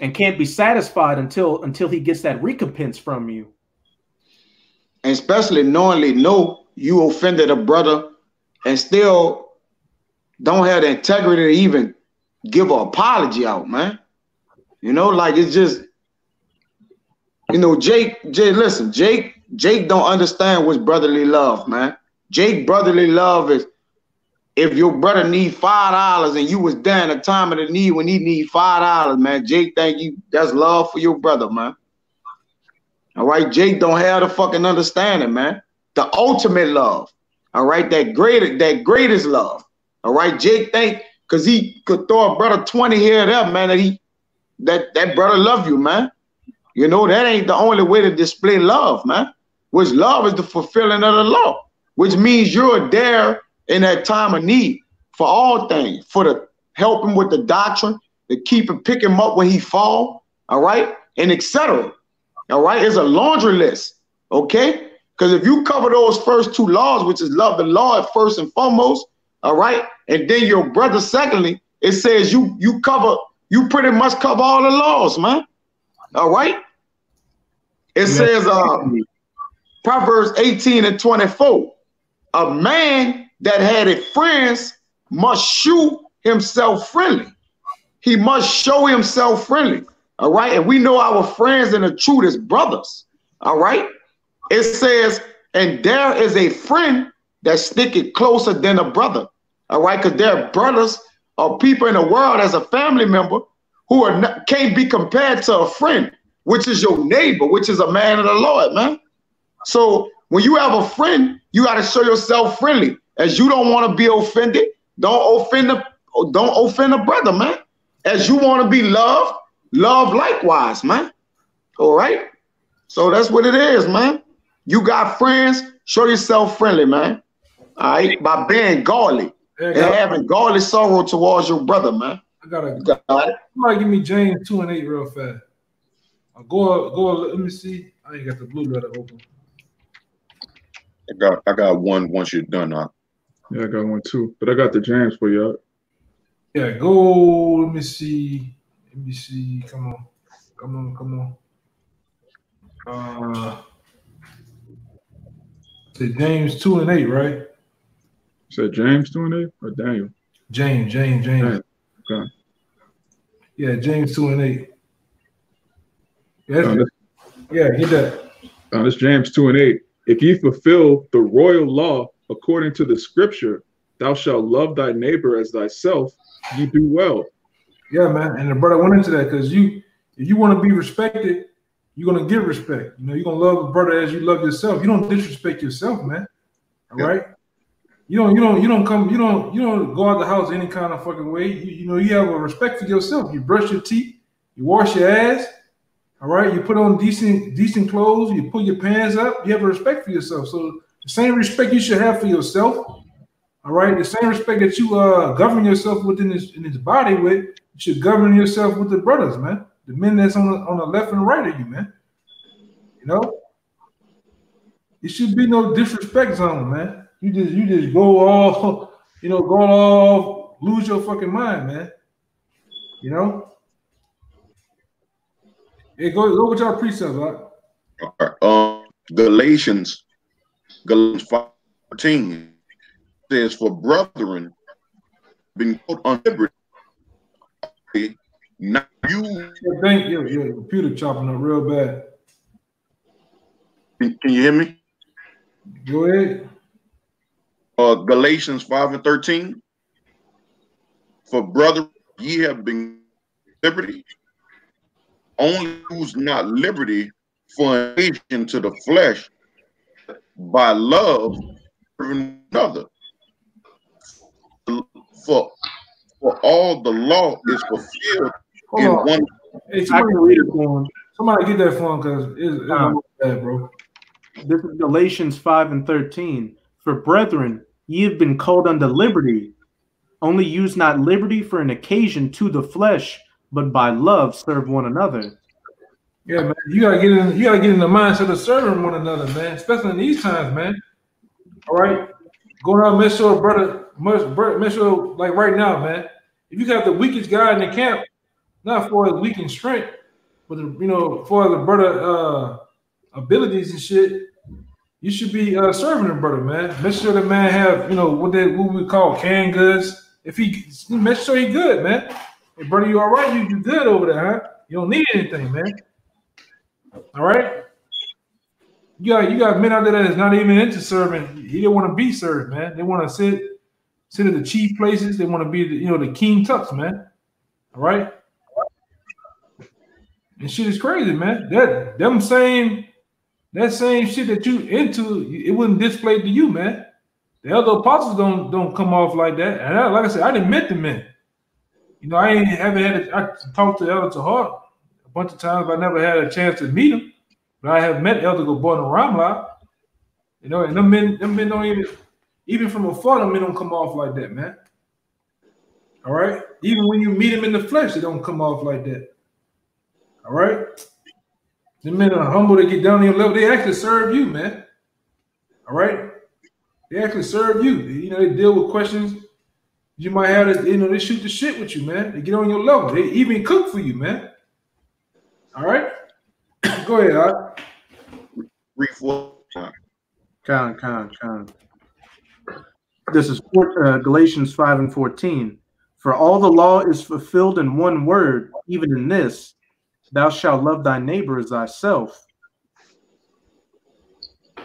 And can't be satisfied until he gets that recompense from you. And especially knowingly know you offended a brother and still don't have the integrity to even give an apology out, man. Like it's just, Jake, listen, Jake don't understand what's brotherly love, man. Jake brotherly love is if your brother need $5 and you was there in the time of the need when he need $5, man. Jake think that's love for your brother, man. All right, Jake don't have the fucking understanding, man. The ultimate love, all right, that greatest love. All right, Jake think because he could throw a brother 20 here or there, man, that brother love you, man. That ain't the only way to display love, man. Which love is the fulfilling of the law, which means you're there in that time of need for all things, for the help him with the doctrine, to keep him, pick him up when he fall, all right, and etc. All right, it's a laundry list Okay? Because if you cover those first two laws, which is love the Lord first and foremost, all right, and then your brother secondly, it says you pretty much cover all the laws, man. All right. It says Proverbs 18:24. A man that had friends must shew himself friendly. He must show himself friendly. All right. And we know our friends and the truth is brothers. All right. It says, and there is a friend that sticketh closer than a brother. All right. Because there are brothers or people in the world as a family member who are not, can't be compared to a friend, which is your neighbor, which is a man of the Lord, man. So when you have a friend, you got to show yourself friendly. As you don't want to be offended, don't offend a brother, man. As you want to be loved, love likewise, man. All right. So that's what it is, man. You got friends, show yourself friendly, man. All right, by being godly and having godly sorrow towards your brother, man. I got it. Somebody give me James 2:8 real fast. I'll go. Let me see. I ain't got the blue letter open. I got one once you're done. Yeah, I got one too. But I got the James for you. Yeah, go. Let me see. Come on. Say James 2:8, right? You said James 2:8 or Daniel? James. Okay. Yeah, James 2:8. Yeah, get that. This James 2:8. If ye fulfill the royal law according to the scripture, thou shalt love thy neighbor as thyself, ye do well. Yeah, man. And the brother went into that because if you want to be respected, you're gonna give respect. You know, you're gonna love a brother as you love yourself. You don't disrespect yourself, man. All right. You don't go out the house any kind of fucking way. You have a respect for yourself. You brush your teeth, you wash your ass. All right, you put on decent clothes, you pull your pants up, you have a respect for yourself. So the same respect you should have for yourself, all right, the same respect that you govern yourself within in this body with, you should govern yourself with the brothers, man. The men that's on the left and right of you, man. You know? It should be no disrespect zone, man. You just go all lose your fucking mind, man. You know? Hey, go with y'all precepts, right? Galatians 5:14 says, for brethren been put on liberty. Now you thank you. Your computer chopping up real bad. Can you hear me? Go ahead. Galatians 5:13. For brother, ye have been liberty. Only use not liberty for an occasion to the flesh, by love for another. For all the law is fulfilled in one. Hey, somebody read it for him. Somebody get that for him because it's bad, bro. This is Galatians 5:13. For brethren, ye have been called unto liberty. Only use not liberty for an occasion to the flesh, but by love serve one another. Yeah, man. You gotta get in the mindset of serving one another, man. Especially in these times, man. All right, go around, make sure, brother. Make sure, like right now, man. If you got the weakest guy in the camp, not for his weak in strength, but for the brother abilities and shit, you should be serving the brother, man. Make sure the man have what we call canned goods. If make sure he good, man. Hey, brother, you all right? You good over there, huh? You don't need anything, man. All right. You got men out there that is not even into serving. He don't want to be served, man. They want to sit at the chief places. They want to be the king tucks, man. All right. And shit is crazy, man. That same shit that you into, it wouldn't display to you, man. The other apostles don't come off like that. And like I said, I didn't meet the men. I talked to Elder Tahar a bunch of times. I never had a chance to meet him, but I have met Elder Gabon and Ramla. And them men don't even from afar, them men don't come off like that, man. All right? Even when you meet them in the flesh, they don't come off like that. All right? The men are humble to get down on your level. They actually serve you, man. All right? They actually serve you. You know, they deal with questions. You might have to, you know, they shoot the shit with you, man. They get on your level. They even cook for you, man. All right? Go ahead, Art. Read for Con. This is Galatians 5:14. For all the law is fulfilled in one word, even in this, thou shalt love thy neighbor as thyself.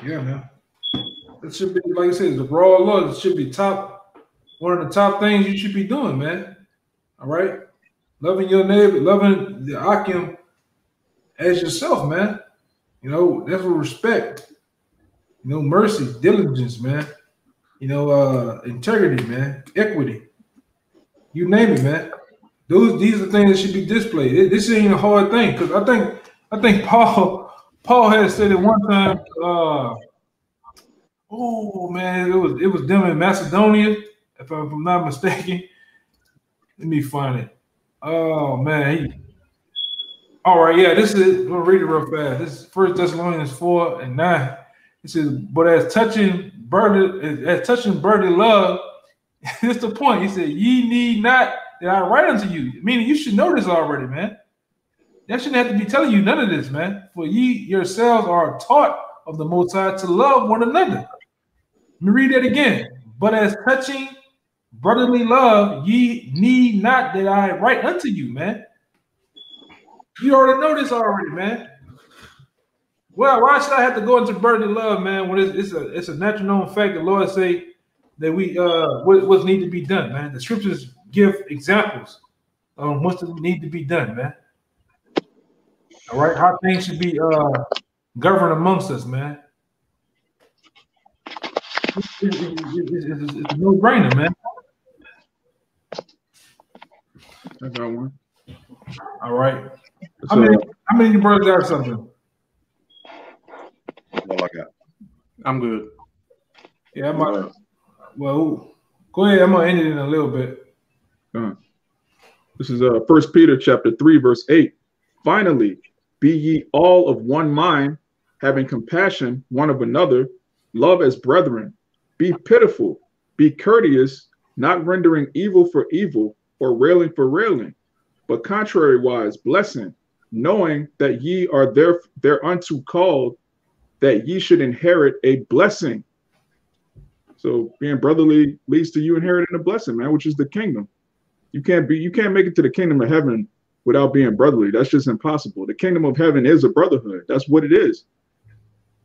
Yeah, man. It should be, like I said, the raw law. It should be one of the top things you should be doing, man. All right? Loving your neighbor, loving the Akim as yourself, man. You know, that's what respect. You know, mercy, diligence, man. You know, integrity, man. Equity. You name it, man. These are things that should be displayed. This ain't a hard thing, because I think Paul had said it one time. Oh man, it was them in Macedonia, if I'm not mistaken. Let me find it. Oh man, all right, yeah. This is. I'm gonna read it real fast. This is 1 Thessalonians 4:9. It says, "But as touching brotherly love." That's the point. He said, "Ye need not that I write unto you." Meaning you should know this already, man. That shouldn't have to be telling you none of this, man. For ye yourselves are taught of the Most High to love one another. Let me read that again. But as touching brotherly love, ye need not that I write unto you, man. You already know this already, man. Well, why should I have to go into brotherly love, man, when it's a natural known fact the Lord say that we what need to be done, man. The scriptures give examples on what's need to be done, man. All right, how things should be governed amongst us, man. It's a no-brainer, man. I got one. All right. How many of you brothers got something? all I got. I'm good. Yeah, well, go ahead. I'm gonna end it in a little bit. This is 1 Peter chapter 3, verse 8. Finally, be ye all of one mind, having compassion one of another, love as brethren, be pitiful, be courteous, not rendering evil for evil or railing for railing, but contrariwise blessing, knowing that ye are thereunto called, that ye should inherit a blessing. So being brotherly leads to you inheriting a blessing, man, which is the kingdom. You can't make it to the kingdom of heaven without being brotherly. That's just impossible. The kingdom of heaven is a brotherhood. That's what it is.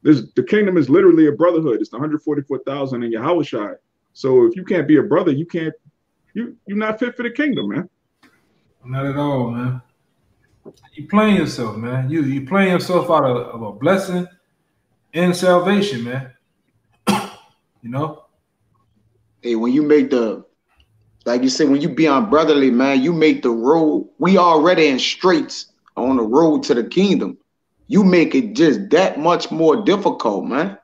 The kingdom is literally a brotherhood. It's the 144,000 in Yahushua. So if you can't be a brother, you're not fit for the kingdom, man. Not at all, man. You playing yourself, man. You playing yourself out of a blessing and salvation, man. You know? Hey, when you make like you said, when you be on brotherly, man, you make the road. We already in straits on the road to the kingdom. You make it just that much more difficult, man.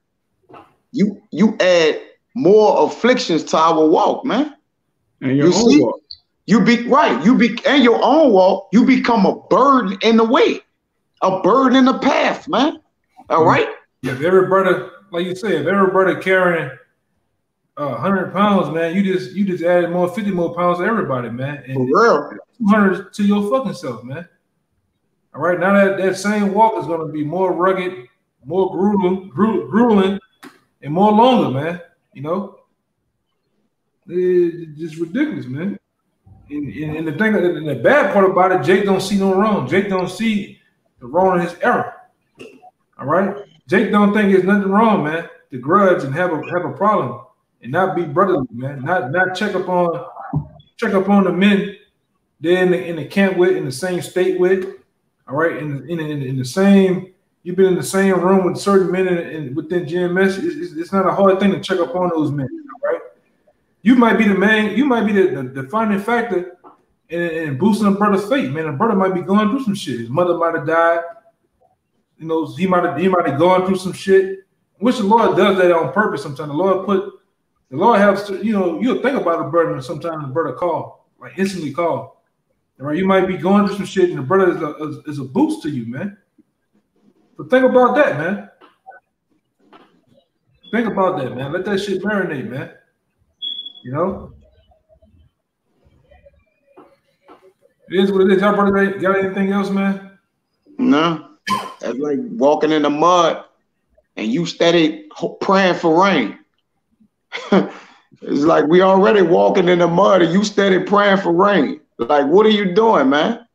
You add more afflictions to our walk, man. And your own walk. And your own walk, you become a burden in the way, a burden in the path, man. All right? Yeah, if every brother, like you said, if every brother carrying 100 pounds, man, you just added 50 more pounds to everybody, man. And for real. 200 to your fucking self, man. All right, now that same walk is going to be more rugged, more grueling, and more longer, man. You know, it's just ridiculous, man. And the thing, and the bad part about it, Jake don't see no wrong. Jake don't see the wrong in his error. All right, Jake don't think there's nothing wrong, man, to grudge and have a problem and not be brotherly, man. Not check up on the men they're in the camp with, in the same state with. All right, in the same, you've been in the same room with certain men within GMS. It's not a hard thing to check up on those men, all right? You might be the man, you might be the defining factor in boosting a brother's faith, man. A brother might be going through some shit. His mother might have died. You know, he might have gone through some shit. Which the Lord does that on purpose sometimes. The Lord helps to, you know, you'll think about a brother and sometimes the brother call, like instantly call. All right, you might be going through some shit, and the brother is a boost to you, man. So think about that, man. Think about that, man. Let that shit marinate, man. You know? It is what it is. Y'all brother got anything else, man? No. That's like walking in the mud and you steady praying for rain. It's like we already walking in the mud and you steady praying for rain. Like, what are you doing, man?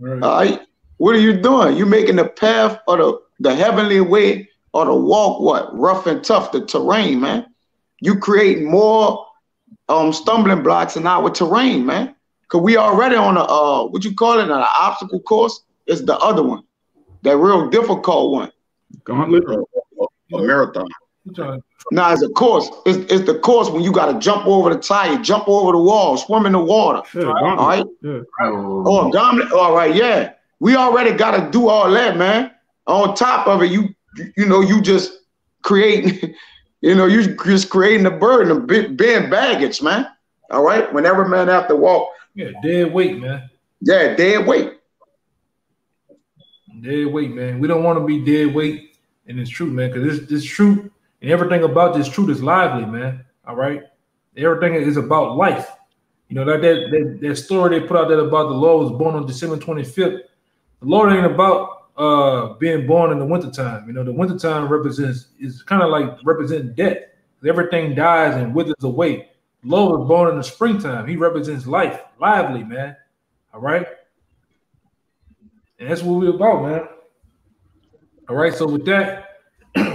Right. What are you doing? You making the path or the heavenly way or the walk what? Rough and tough, the terrain, man. You create more stumbling blocks in our terrain, man. Cause we already on a what you call it, an obstacle course. It's the other one, that real difficult one. Gauntlet. A marathon. Nah, it's a course. It's the course when you got to jump over the tire, jump over the wall, swim in the water. Yeah, all right. Yeah. Oh, gauntlet. All right. Yeah, we already got to do all that, man. On top of it, you just creating, you just creating the burden of being baggage, man. All right. Whenever man have to walk. Yeah, dead weight, man. Yeah, dead weight. Dead weight, man. We don't want to be dead weight, and it's true, man. Because this truth and everything about this truth is lively, man. All right, everything is about life. You know that story they put out there about the Lord was born on December 25th. The Lord ain't about being born in the wintertime. You know, the wintertime is kind of like representing death. Everything dies and withers away. The Lord was born in the springtime. He represents life, lively, man. All right. And that's what we're about, man. All right. So with that,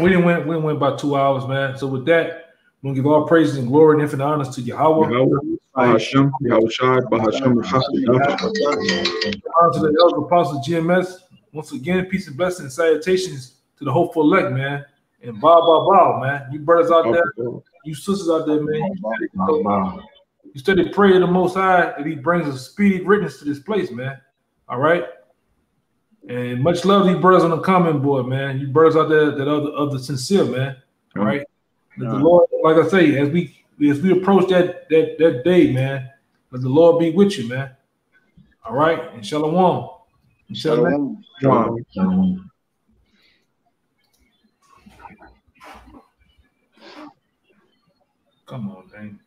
we went about 2 hours, man. So with that, we're gonna give all praises and glory and infinite honors to Yahweh. Bahashem, Yahushai, Bahashem, Honor to the elder apostle GMS. Once again, peace and blessings and salutations to the hopeful elect, man. And bow, man. You brothers out there, you sisters out there, man. You steady pray to the Most High that He brings a speedy riddance to this place, man. All right. And much love to you brothers on the comment board, man. You brothers out there that are of the sincere, man. All right. The Lord, like I say, as we approach that day, man, let the Lord be with you, man. All right. And shalom. Shalom. Shalom. Come on, man.